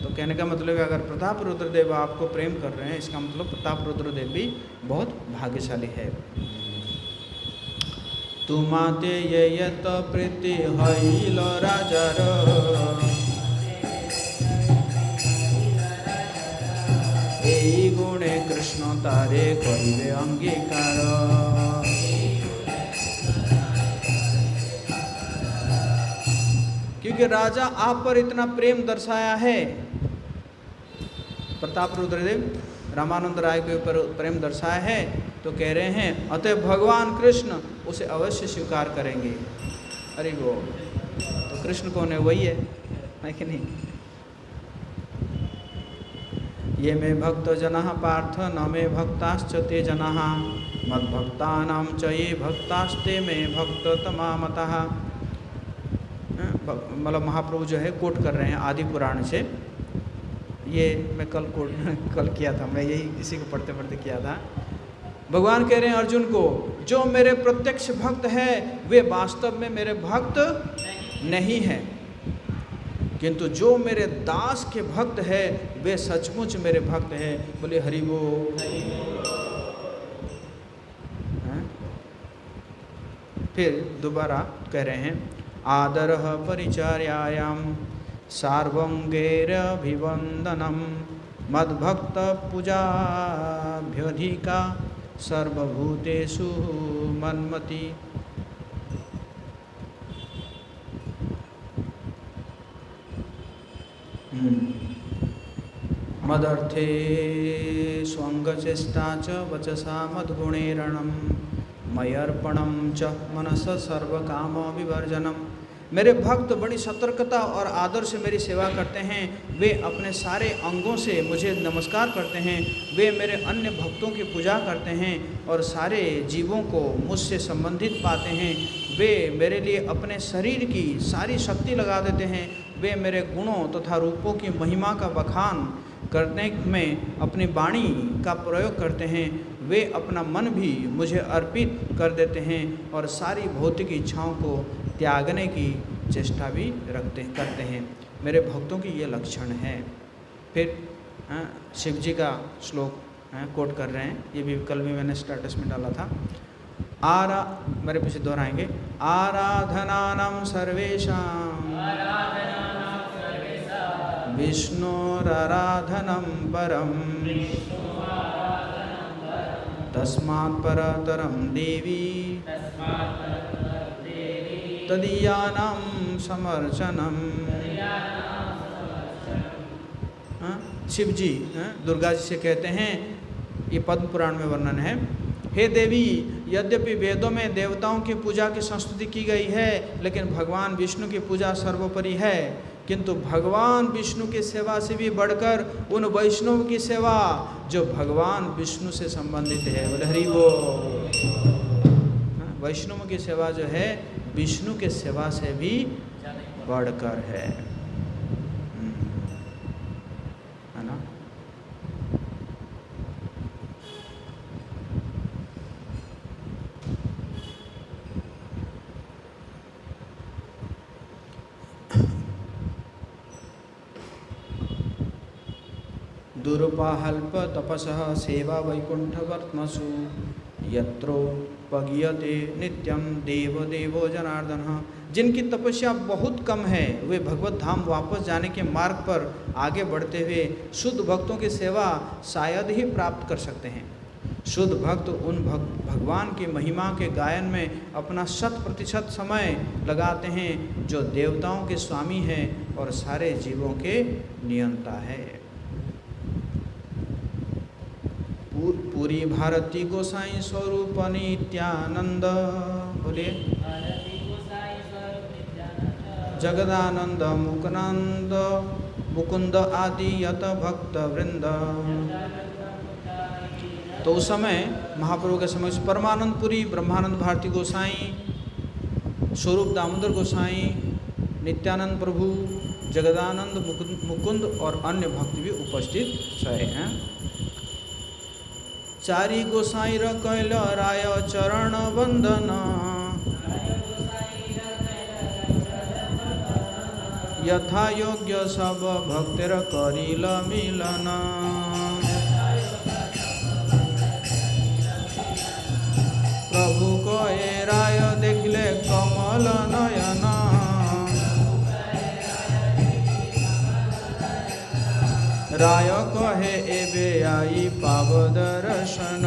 तो कहने का मतलब है अगर प्रताप रुद्रदेव आपको प्रेम कर रहे हैं इसका मतलब प्रताप रुद्रदेव भी बहुत भाग्यशाली है। तुमाते ये यत प्रीति हईल राजार, एई गुणे कृष्ण तारे करिवे अंगीकार। क्योंकि राजा आप पर इतना प्रेम दर्शाया है, प्रताप रुद्रदेव रामानंद राय के ऊपर प्रेम दर्शाया है, तो कह रहे हैं अतः भगवान कृष्ण उसे अवश्य स्वीकार करेंगे। अरे वो तो कृष्ण कौन है? वही है कि नहीं? ये मे भक्त जनाः पार्थ न मे भक्ताश्च ते जनाः, मद्भक्तानां च ये भक्तास्ते मे भक्त तमामतः। मतलब महाप्रभु जो है कोट कर रहे हैं आदि पुराण से। ये मैं कल किया था, मैं यही इसी को पढ़ते पढ़ते किया था। भगवान कह रहे हैं अर्जुन को जो मेरे प्रत्यक्ष भक्त है वे वास्तव में मेरे भक्त नहीं है, किंतु जो मेरे दास के भक्त है वे सचमुच मेरे भक्त है। बोले हरि बोल। फिर दोबारा कह रहे हैं आदरः परिचर्यायां सार्वंगैरभिवंदनम मद्भक्त पूजाभ्यधिका सर्वभूतेषु मन्मति। मदर्थे स्वंगचेष्टा च वचसा मद्गुणैरणं मयर्पणं च मनस सर्वकाम विवर्जनम। मेरे भक्त बड़ी सतर्कता और आदर से मेरी सेवा करते हैं, वे अपने सारे अंगों से मुझे नमस्कार करते हैं, वे मेरे अन्य भक्तों की पूजा करते हैं और सारे जीवों को मुझसे संबंधित पाते हैं। वे मेरे लिए अपने शरीर की सारी शक्ति लगा देते हैं, वे मेरे गुणों तथा रूपों की महिमा का बखान करने में अपनी वाणी का प्रयोग करते हैं, वे अपना मन भी मुझे अर्पित कर देते हैं और सारी भौतिक इच्छाओं को त्यागने की चेष्टा भी करते हैं। मेरे भक्तों की ये लक्षण है। फिर शिव जी का श्लोक कोट कर रहे हैं, ये भी कल भी मैंने स्टेटस में डाला था। मेरे पीछे दोहराएंगे। आराधनानां सर्वेषां विष्णोराराधनं परं तस्मात् परतरं देवी तदीयानां समर्चनम्। शिव जी दुर्गा जी से कहते हैं, ये पद्म पुराण में वर्णन है, हे देवी, यद्यपि वेदों में देवताओं की पूजा की संस्तुति की गई है, लेकिन भगवान विष्णु की पूजा सर्वोपरि है। किंतु भगवान विष्णु की सेवा से भी बढ़कर उन वैष्णव की सेवा जो भगवान विष्णु से संबंधित है। बोले हरि बोल। वैष्णव की सेवा जो है विष्णु के सेवा से भी बढ़कर है ना। दुर्पाहल्प तपसः सेवा वैकुंठवर्त्मसु यत्रोपगीयते नित्यं देव देवो जनार्दनः। जिनकी तपस्या बहुत कम है, वे भगवत धाम वापस जाने के मार्ग पर आगे बढ़ते हुए शुद्ध भक्तों की सेवा शायद ही प्राप्त कर सकते हैं। शुद्ध भक्त उन भगवान की महिमा के गायन में अपना 100% समय लगाते हैं, जो देवताओं के स्वामी हैं और सारे जीवों के नियंता है। पूरी भारती गोसाई स्वरूप नित्यानंद, बोलिए जगदानंद मुकुंद मुकुंद आदि यत भक्त वृंद। तो उस समय महाप्रभु के समक्ष परमानंदपुरी ब्रह्मानंद भारती गोसाई, स्वरूप दामोदर गोसाई, नित्यानंद प्रभु, जगदानंद मुकुंद और अन्य भक्त भी उपस्थित हैं। चारि गोसाई र कैल राय चरण वंदन, यथा योग्य सब भक्तिर करिल मिलन। प्रभु को ए राय देखले कमल नयन, राय कहे एबे आई पाव दर्शन।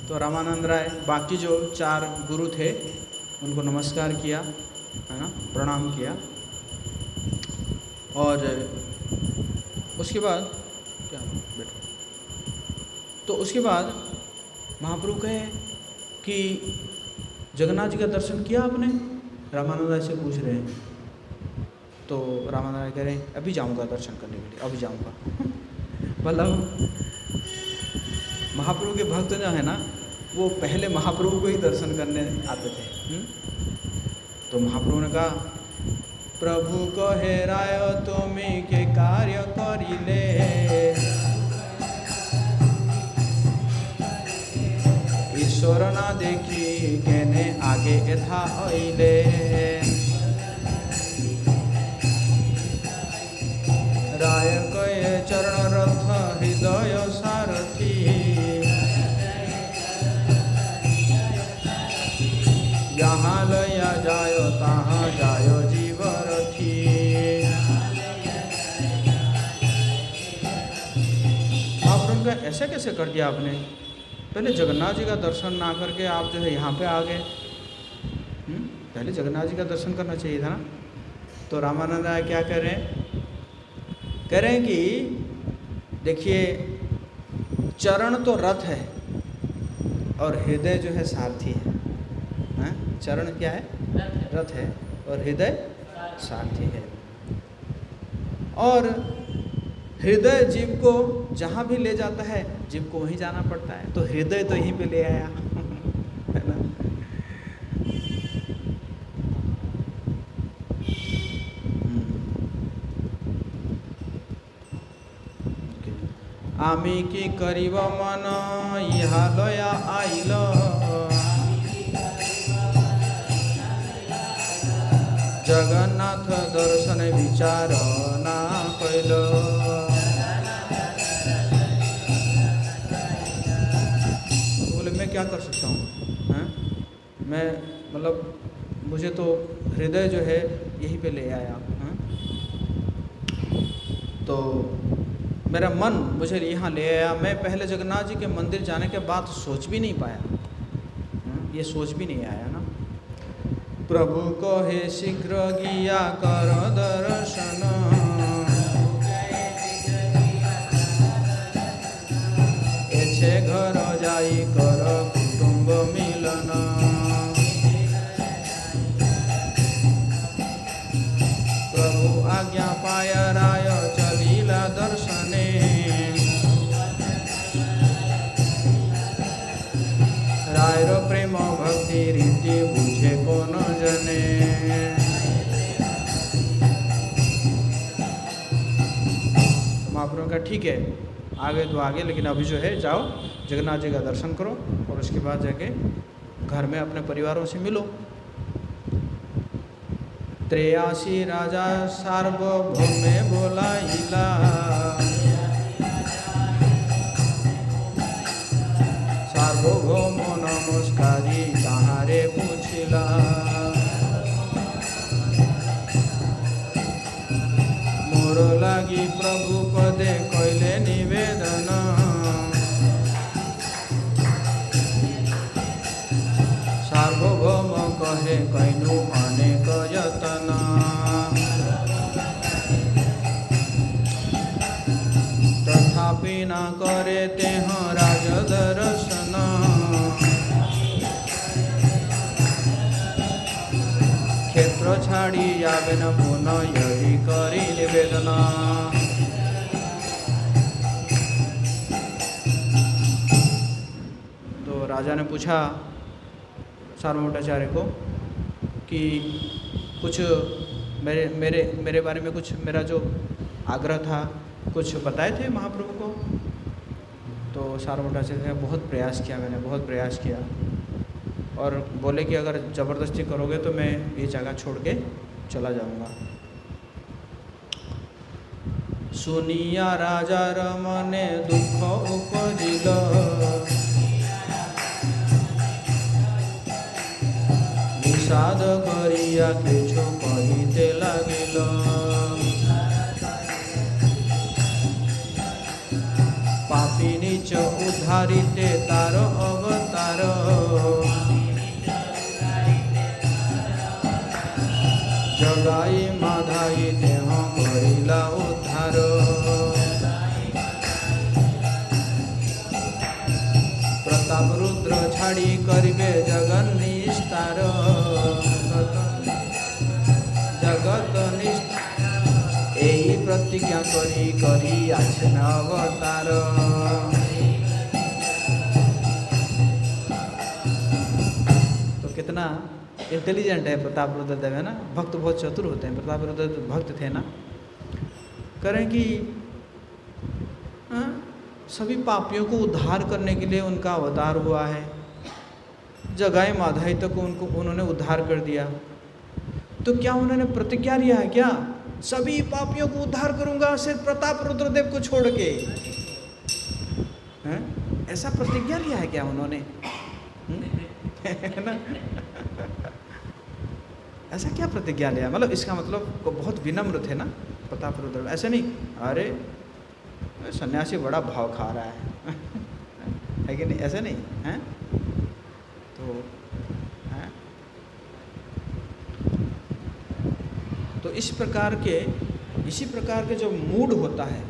तो रामानंद राय बाकी जो 4 गुरु थे उनको नमस्कार किया, है ना, प्रणाम किया। और उसके बाद क्या बेटा, तो उसके बाद महाप्रभु कहे कि जगन्नाथ जी का दर्शन किया आपने? रामानंद राय से पूछ रहे हैं। तो रामानंद राय कह रहे हैं अभी जाऊंगा दर्शन करने के लिए, अभी जाऊंगा। मतलब महाप्रभु के भक्त जो है ना, वो पहले महाप्रभु को ही दर्शन करने आते थे। तो महाप्रभु ने कहा, प्रभु कहे राय तुम्हें के कार्य करिले, ईश्वर ना देखी केने आगे यथा अइले। राय कहे चरण रथ हृदय सारथी, यहाँ लया जायो तहाँ जायो जीवरथी। आप उनका ऐसे कैसे कर दिया आपने? पहले जगन्नाथ जी का दर्शन ना करके आप जो है यहाँ पे आ गए। पहले जगन्नाथ जी का दर्शन करना चाहिए था ना। तो रामानंद राय क्या कह रहे हैं? कह रहे हैं कि देखिए, चरण तो रथ है और हृदय जो है सारथी है। चरण क्या है? रथ है और हृदय सारथी है। और हृदय जीव को जहाँ भी ले जाता है, जीव को वहीं जाना पड़ता है। तो हृदय तो यहीं पे ले आया, है ना। आमी की करीब मन इहालया आइल जगन्नाथ दर्शन विचार ना कैल। बोले मैं क्या कर सकता हूँ, मैं मतलब मुझे तो हृदय जो है यहीं पे ले आया, तो मेरा मन मुझे यहाँ ले आया। मैं पहले जगन्नाथ जी के मंदिर जाने के बाद सोच भी नहीं पाया, ये सोच भी नहीं आया ना। प्रभु को हे शीघ्र गिया कर दर्शन एछे घर जाई कर कुटुंब मिलन। प्रभु आज्ञा पाय राय चलीला दर्शने रायर प्रेम भक्ति रीति बुझे कौन जने। तो महाप्रभु का ठीक है आगे तो आगे, लेकिन अभी जो है जाओ जगन्नाथ जी का दर्शन करो और उसके बाद जाके घर में अपने परिवारों से मिलो। त्रेयासी राजा सार्वभौमे बोलाइला सार्वभौम नमस्कारी ताहारे पूछिला। मोर लागी प्रभु पदे कैले निवेदन सार्वभौम कहे कैनु अनेक यतन। तथापि न करे तेह राज दर्शन क्षेत्र छाड़ी जावे न पुनः यही करी निवेदन। तो राजा ने पूछा सार्वभौमाचार्य को कि कुछ मेरे बारे में कुछ मेरा जो आग्रह था कुछ बताए थे महाप्रभु को। तो सार्वभौमाचार्य ने बहुत प्रयास किया, मैंने बहुत प्रयास किया और बोले कि अगर ज़बरदस्ती करोगे तो मैं ये जगह छोड़ के चला जाऊंगा। सुनिया राजा रमने दुख उपजिल निषाद करिया किछु कहिते लागिल। पापी नीच उद्धारिते तार अवतार जगाई माधाई देह करिला उद्धार। प्रताप रुद्र छाड़ी करिबे जगन निस्तार जगत निस्तार एही प्रतिज्ञा करी करी आछेन अवतार। तो कितना इंटेलिजेंट है प्रताप रुद्र देव, है ना। भक्त बहुत चतुर होते हैं, प्रताप रुद्र भक्त थे ना। करें कि सभी पापियों को उद्धार करने के लिए उनका अवतार हुआ है। जगाई माधाई तक उनको उन्होंने उद्धार कर दिया। तो क्या उन्होंने प्रतिज्ञा लिया है क्या सभी पापियों को उद्धार करूंगा सिर्फ प्रताप रुद्रदेव को छोड़ के, हैं? ऐसा प्रतिज्ञा लिया है क्या उन्होंने, है ना। ऐसा क्या प्रतिज्ञा लिया, मतलब इसका मतलब को बहुत विनम्र थे ना प्रताप रुद्र। ऐसे नहीं अरे सन्यासी बड़ा भाव खा रहा है कि नहीं, ऐसे नहीं है। तो इसी प्रकार के जो मूड होता है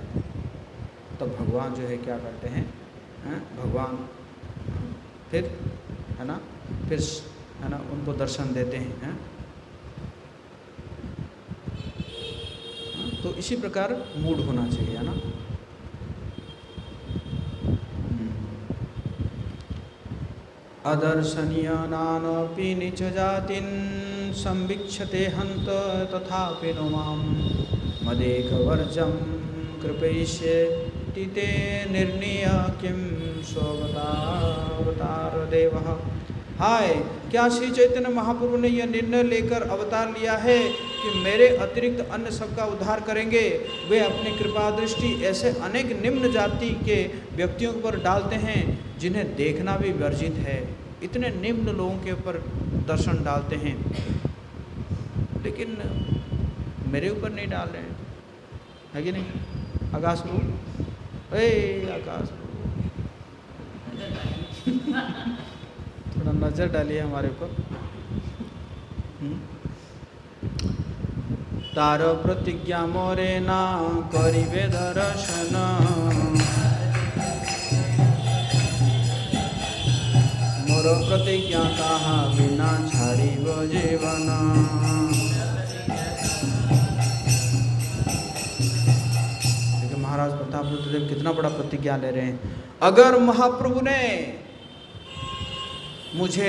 तो भगवान जो है क्या करते हैं, भगवान फिर है ना, फिर है ना उनको दर्शन देते हैं। तो इसी प्रकार मूड होना चाहिए, है ना। अदर्शनीय नानपि नीच जातिन संवीक्षते हंत तथापि नो मां मदेकवर्जं कृपयिष्ये इति ते निर्णय किं स्वावतार देवः। हाय, क्या श्री चैतन्य महाप्रभु ने यह निर्णय लेकर अवतार लिया है कि मेरे अतिरिक्त अन्य सबका उद्धार करेंगे। वे अपनी कृपा दृष्टि ऐसे अनेक निम्न जाति के व्यक्तियों पर डालते हैं जिन्हें देखना भी वर्जित है। इतने निम्न लोगों के ऊपर दर्शन डालते हैं, लेकिन मेरे ऊपर नहीं डाल रहे हैं, है कि नहीं? आकाश प्रभु, आकाश प्रभु थोड़ा नजर डालिए हमारे ऊपर। तार प्रतिज्ञा मोरे ना करिबे दर्शन, मोर प्रतिज्ञा कहा बिना छाड़िब जीवन। देखिए महाराज प्रताप रुद्रदेव कितना बड़ा प्रतिज्ञा ले रहे हैं। अगर महाप्रभु ने मुझे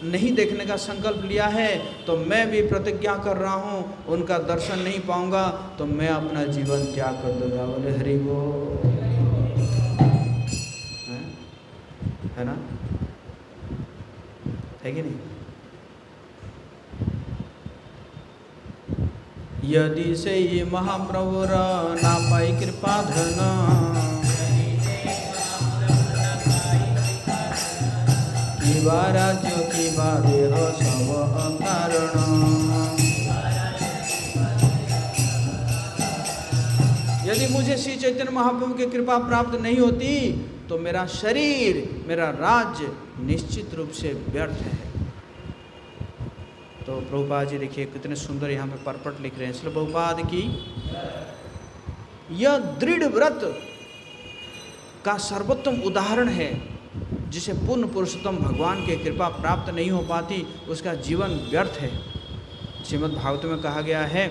नहीं देखने का संकल्प लिया है तो मैं भी प्रतिज्ञा कर रहा हूँ, उनका दर्शन नहीं पाऊंगा तो मैं अपना जीवन त्याग कर दूंगा। बोले हरि बोल, है ना? है कि नहीं? यदि से ये महाप्रभु ना पाई कृपा धन, किबा राज्य किबा देह सब अकारण। यदि मुझे श्री चैतन्य महाप्रभु की कृपा प्राप्त नहीं होती तो मेरा शरीर, मेरा राज्य निश्चित रूप से व्यर्थ है। तो प्रभुपाद जी देखिए कितने सुंदर यहाँ पे परपट लिख रहे हैं। इसलिए प्रभुपाद की यह दृढ़ व्रत का सर्वोत्तम उदाहरण है, जिसे पूर्ण पुरुषोत्तम भगवान की कृपा प्राप्त नहीं हो पाती उसका जीवन व्यर्थ है। श्रीमद् भागवत में कहा गया है,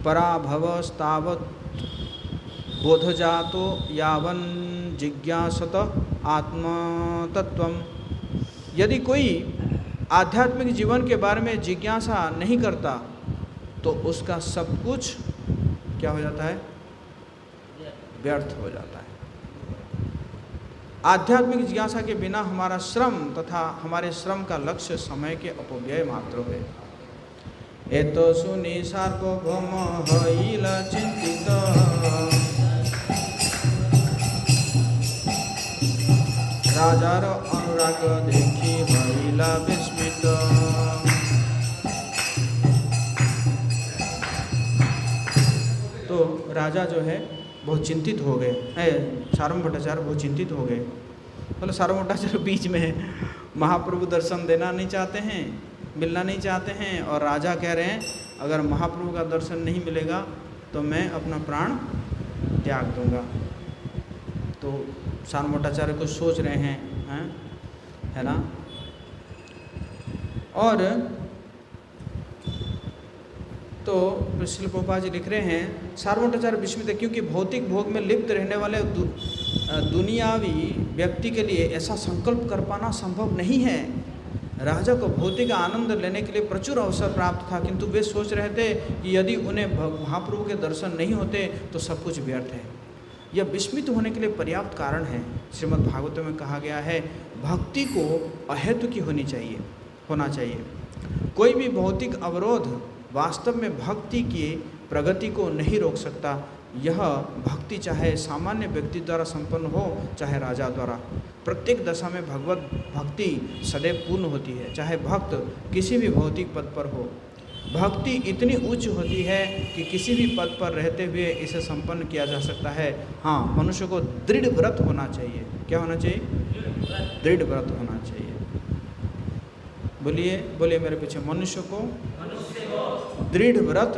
पराभवस्तावत् बोधजातो यावन जिज्ञासत आत्मतत्वम। यदि कोई आध्यात्मिक जीवन के बारे में जिज्ञासा नहीं करता तो उसका सब कुछ क्या हो जाता है? व्यर्थ हो जाता है। आध्यात्मिक जिज्ञासा के बिना हमारा श्रम तथा हमारे श्रम का लक्ष्य समय के अपव्यय मात्र है। एतो सुनी सार्वभौम हईला चिंतित, राजार अनुराग देखी हईला विस्मित। तो राजा जो है बहुत चिंतित हो गए, सार्वभौम भट्टाचार्य बहुत चिंतित हो गए। मतलब सार्वभौम भट्टाचार्य बीच में महाप्रभु दर्शन देना नहीं चाहते हैं, मिलना नहीं चाहते हैं, और राजा कह रहे हैं अगर महाप्रभु का दर्शन नहीं मिलेगा तो मैं अपना प्राण त्याग दूंगा। तो सार्वभौम भट्टाचार्य कुछ सोच रहे हैं, है ना? और तो श्रील प्रभुपाद जी लिख रहे हैं, सार्वभौम भट्टाचार्य विस्मित है क्योंकि भौतिक भोग में लिप्त रहने वाले दुनियावी व्यक्ति के लिए ऐसा संकल्प कर पाना संभव नहीं है। राजा को भौतिक आनंद लेने के लिए प्रचुर अवसर प्राप्त था, किंतु वे सोच रहे थे कि यदि उन्हें महाप्रभु के दर्शन नहीं होते तो सब कुछ व्यर्थ है। यह विस्मित होने के लिए पर्याप्त कारण है। श्रीमद् भागवत में कहा गया है, भक्ति को अहेतु की होना चाहिए। कोई भी भौतिक अवरोध वास्तव में भक्ति की प्रगति को नहीं रोक सकता। यह भक्ति चाहे सामान्य व्यक्ति द्वारा संपन्न हो चाहे राजा द्वारा, प्रत्येक दशा में भगवत भक्ति सदैव पूर्ण होती है, चाहे भक्त किसी भी भौतिक पद पर हो। भक्ति इतनी उच्च होती है कि किसी भी पद पर रहते हुए इसे संपन्न किया जा सकता है। हाँ, मनुष्य को दृढ़ व्रत होना चाहिए। क्या होना चाहिए? दृढ़ व्रत होना चाहिए। बोलिए मेरे पीछे, मनुष्य को दृढ़ व्रत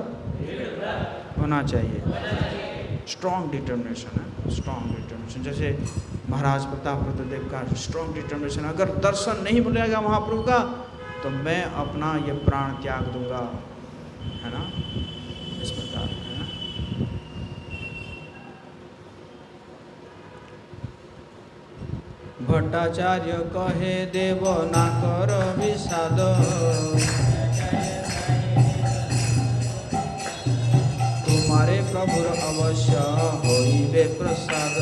होना चाहिए। स्ट्रॉन्ग डिटर्मिनेशन है, स्ट्रॉन्ग डिटर्मिनेशन। जैसे महाराज प्रताप रुद्रदेव का स्ट्रॉन्ग डिटर्मिनेशन, अगर दर्शन नहीं मिलेगा महाप्रभु का तो मैं अपना ये प्राण त्याग दूंगा, है ना? इस प्रकार, है ना? भट्टाचार्य कहे देव ना कर विषाद, तुम तुम्हारे प्रभुर अवश्य होइबे प्रसाद।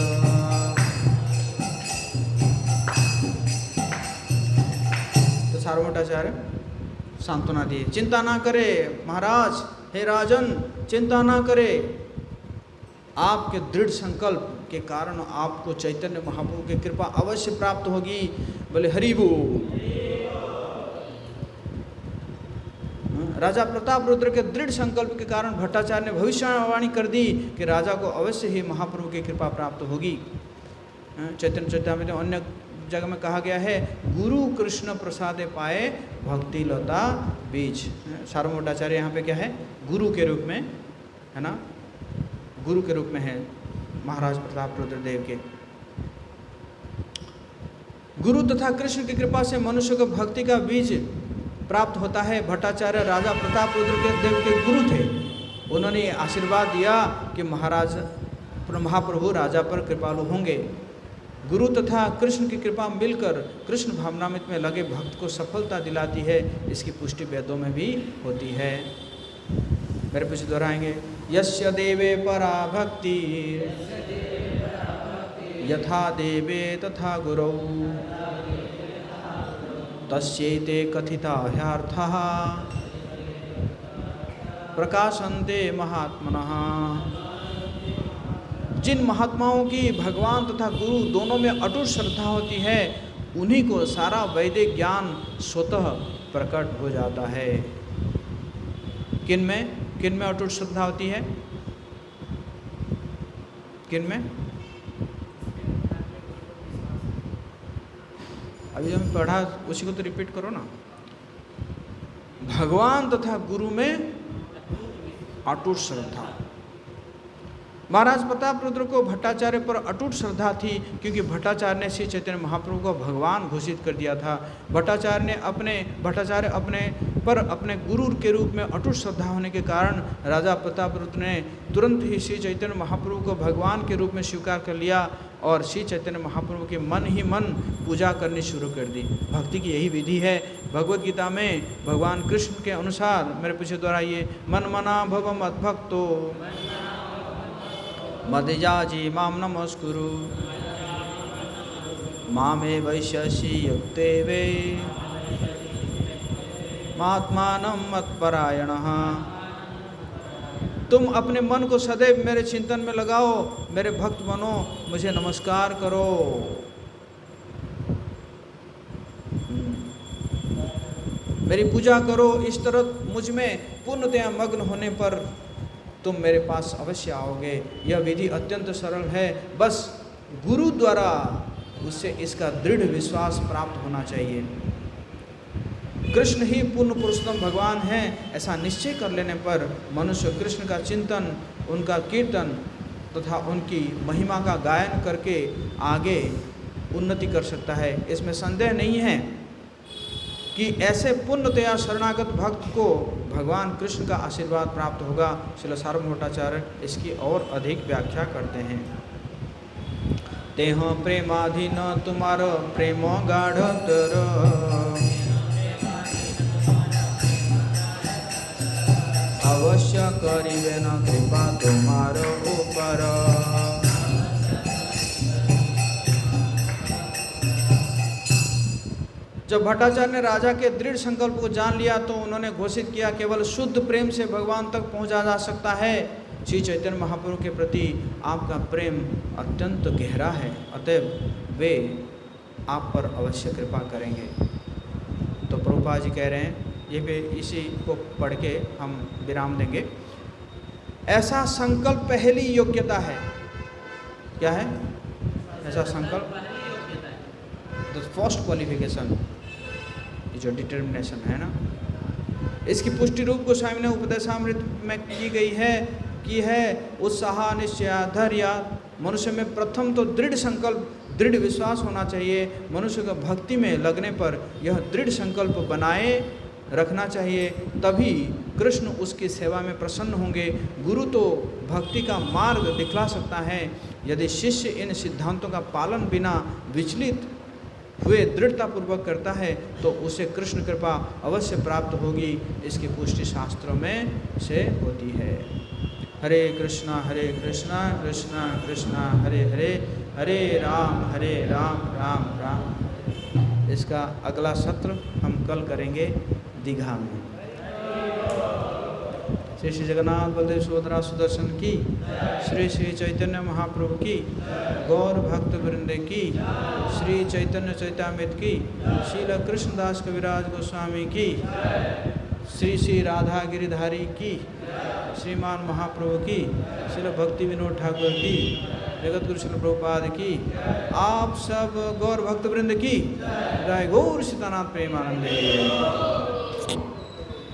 तो सार्वभौमाचार्य सांत्वना दिए, चिंता ना करे महाराज, हे राजन चिंता ना करे, आपके दृढ़ संकल्प के कारण आपको चैतन्य महाप्रभु की कृपा अवश्य प्राप्त होगी। बोले हरि बोल। राजा प्रताप रुद्र के दृढ़ संकल्प के कारण भट्टाचार्य ने भविष्यवाणी कर दी कि राजा को अवश्य ही महाप्रभु की कृपा प्राप्त होगी। चैतन्य चैतामृत में अन्य जगह में कहा गया है, गुरु कृष्ण प्रसादे पाए भक्ति लता बीज। सार्वभौम भट्टाचार्य यहाँ पे क्या है, गुरु के रूप में है ना, गुरु के रूप में है महाराज प्रताप रुद्र देव के। गुरु तथा कृष्ण की कृपा से मनुष्य को भक्ति का बीज प्राप्त होता है। भट्टाचार्य राजा प्रताप रुद्र के देव के गुरु थे। उन्होंने आशीर्वाद दिया कि महाप्रभु राजा पर कृपालु होंगे। गुरु तथा कृष्ण की कृपा मिलकर कृष्ण भावनामृत में लगे भक्त को सफलता दिलाती है। इसकी पुष्टि वेदों में भी होती है। मेरे पीछे दोहराएंगे, यस्य देवे परा भक्ति यथा देवे तथा गुरौ तस्यैते कथिता ह्यर्थः प्रकाशन्ते महात्मनः। जिन महात्माओं की भगवान तथा गुरु दोनों में अटूट श्रद्धा होती है, उन्हीं को सारा वैदिक ज्ञान स्वतः प्रकट हो जाता है। किन में अटूट श्रद्धा होती है? किन में? अभी जो पढ़ा उसी को तो रिपीट करो ना। भगवान तथा गुरु में अटूट श्रद्धा। महाराज प्रताप रुद्र को भट्टाचार्य पर अटूट श्रद्धा थी, क्योंकि भट्टाचार्य ने श्री चैतन्य महाप्रभु को भगवान घोषित कर दिया था। भट्टाचार्य अपने पर अपने गुरु के रूप में अटूट श्रद्धा होने के कारण राजा प्रताप रुद्र ने तुरंत ही श्री चैतन्य महाप्रभु को भगवान के रूप में स्वीकार कर लिया और श्री चैतन्य महाप्रभु की मन ही मन पूजा करनी शुरू कर दी। भक्ति की यही विधि है। भगवत गीता में भगवान कृष्ण के अनुसार, मेरे पीछे दोहराइए, मन मना भव मद भक्तो मदिजाजी माम नमस्कुरु मामे वैश्यसि युक्ते वे महात्मानं मत्परायणः। तुम अपने मन को सदैव मेरे चिंतन में लगाओ, मेरे भक्त बनो, मुझे नमस्कार करो। मेरी पूजा करो। इस तरह मुझ में पूर्णतया मग्न होने पर तुम मेरे पास अवश्य आओगे। यह विधि अत्यंत सरल है, बस गुरु द्वारा उससे इसका दृढ़ विश्वास प्राप्त होना चाहिए। कृष्ण ही पूर्ण पुरुषोत्तम भगवान हैं, ऐसा निश्चय कर लेने पर मनुष्य कृष्ण का चिंतन, उनका कीर्तन तथा उनकी महिमा का गायन करके आगे उन्नति कर सकता है। इसमें संदेह नहीं है कि ऐसे पूर्णतया शरणागत भक्त को भगवान कृष्ण का आशीर्वाद प्राप्त होगा। श्रील सार्वभौम भट्टाचार्य इसकी और अधिक व्याख्या करते हैं। तेह प्रेमाधीन तुम्हारो प्रेम गाढ़तर अवश्य करिबे न कृपा तुम्हारो ऊपर। जब भट्टाचार्य ने राजा के दृढ़ संकल्प को जान लिया तो उन्होंने घोषित किया, केवल शुद्ध प्रेम से भगवान तक पहुंचा जा सकता है। श्री चैतन्य महाप्रभु के प्रति आपका प्रेम अत्यंत गहरा है, अतएव वे आप पर अवश्य कृपा करेंगे। तो प्रभुपाद जी कह रहे हैं, ये पे इसी को पढ़ के हम विराम देंगे। ऐसा संकल्प पहली योग्यता है। क्या है ऐसा संकल्प? द फर्स्ट क्वालिफिकेशन, जो डिटर्मिनेशन है ना, इसकी पुष्टि रूप गोस्वामी ने उपदेशामृत में की है उत्साह निश्चय धैर्य। मनुष्य में प्रथम तो दृढ़ संकल्प, दृढ़ विश्वास होना चाहिए। मनुष्य को भक्ति में लगने पर यह दृढ़ संकल्प बनाए रखना चाहिए, तभी कृष्ण उसकी सेवा में प्रसन्न होंगे। गुरु तो भक्ति का मार्ग दिखला सकता है। यदि शिष्य इन सिद्धांतों का पालन बिना विचलित हुए दृढ़तापूर्वक करता है तो उसे कृष्ण कृपा अवश्य प्राप्त होगी। इसकी पुष्टि शास्त्रों में से होती है। हरे कृष्णा कृष्णा कृष्णा हरे हरे, हरे राम राम राम। इसका अगला सत्र हम कल करेंगे दीघा में। श्री श्री जगन्नाथ बलदेव सुभद्रा सुदर्शन की, श्री श्री चैतन्य महाप्रभु की, गौर भक्त वृंद की, श्री चैतन्य चैतामृत की, श्रील कृष्णदास कविराज गोस्वामी की, श्री श्री राधा गिरिधारी की, श्रीमान महाप्रभु की, श्रील भक्ति विनोद ठाकुर की, जगत गुरु श्रील प्रभुपाद की, आप सब गौर भक्त वृंद की, जय गौर सीतानाथ प्रेमानंद।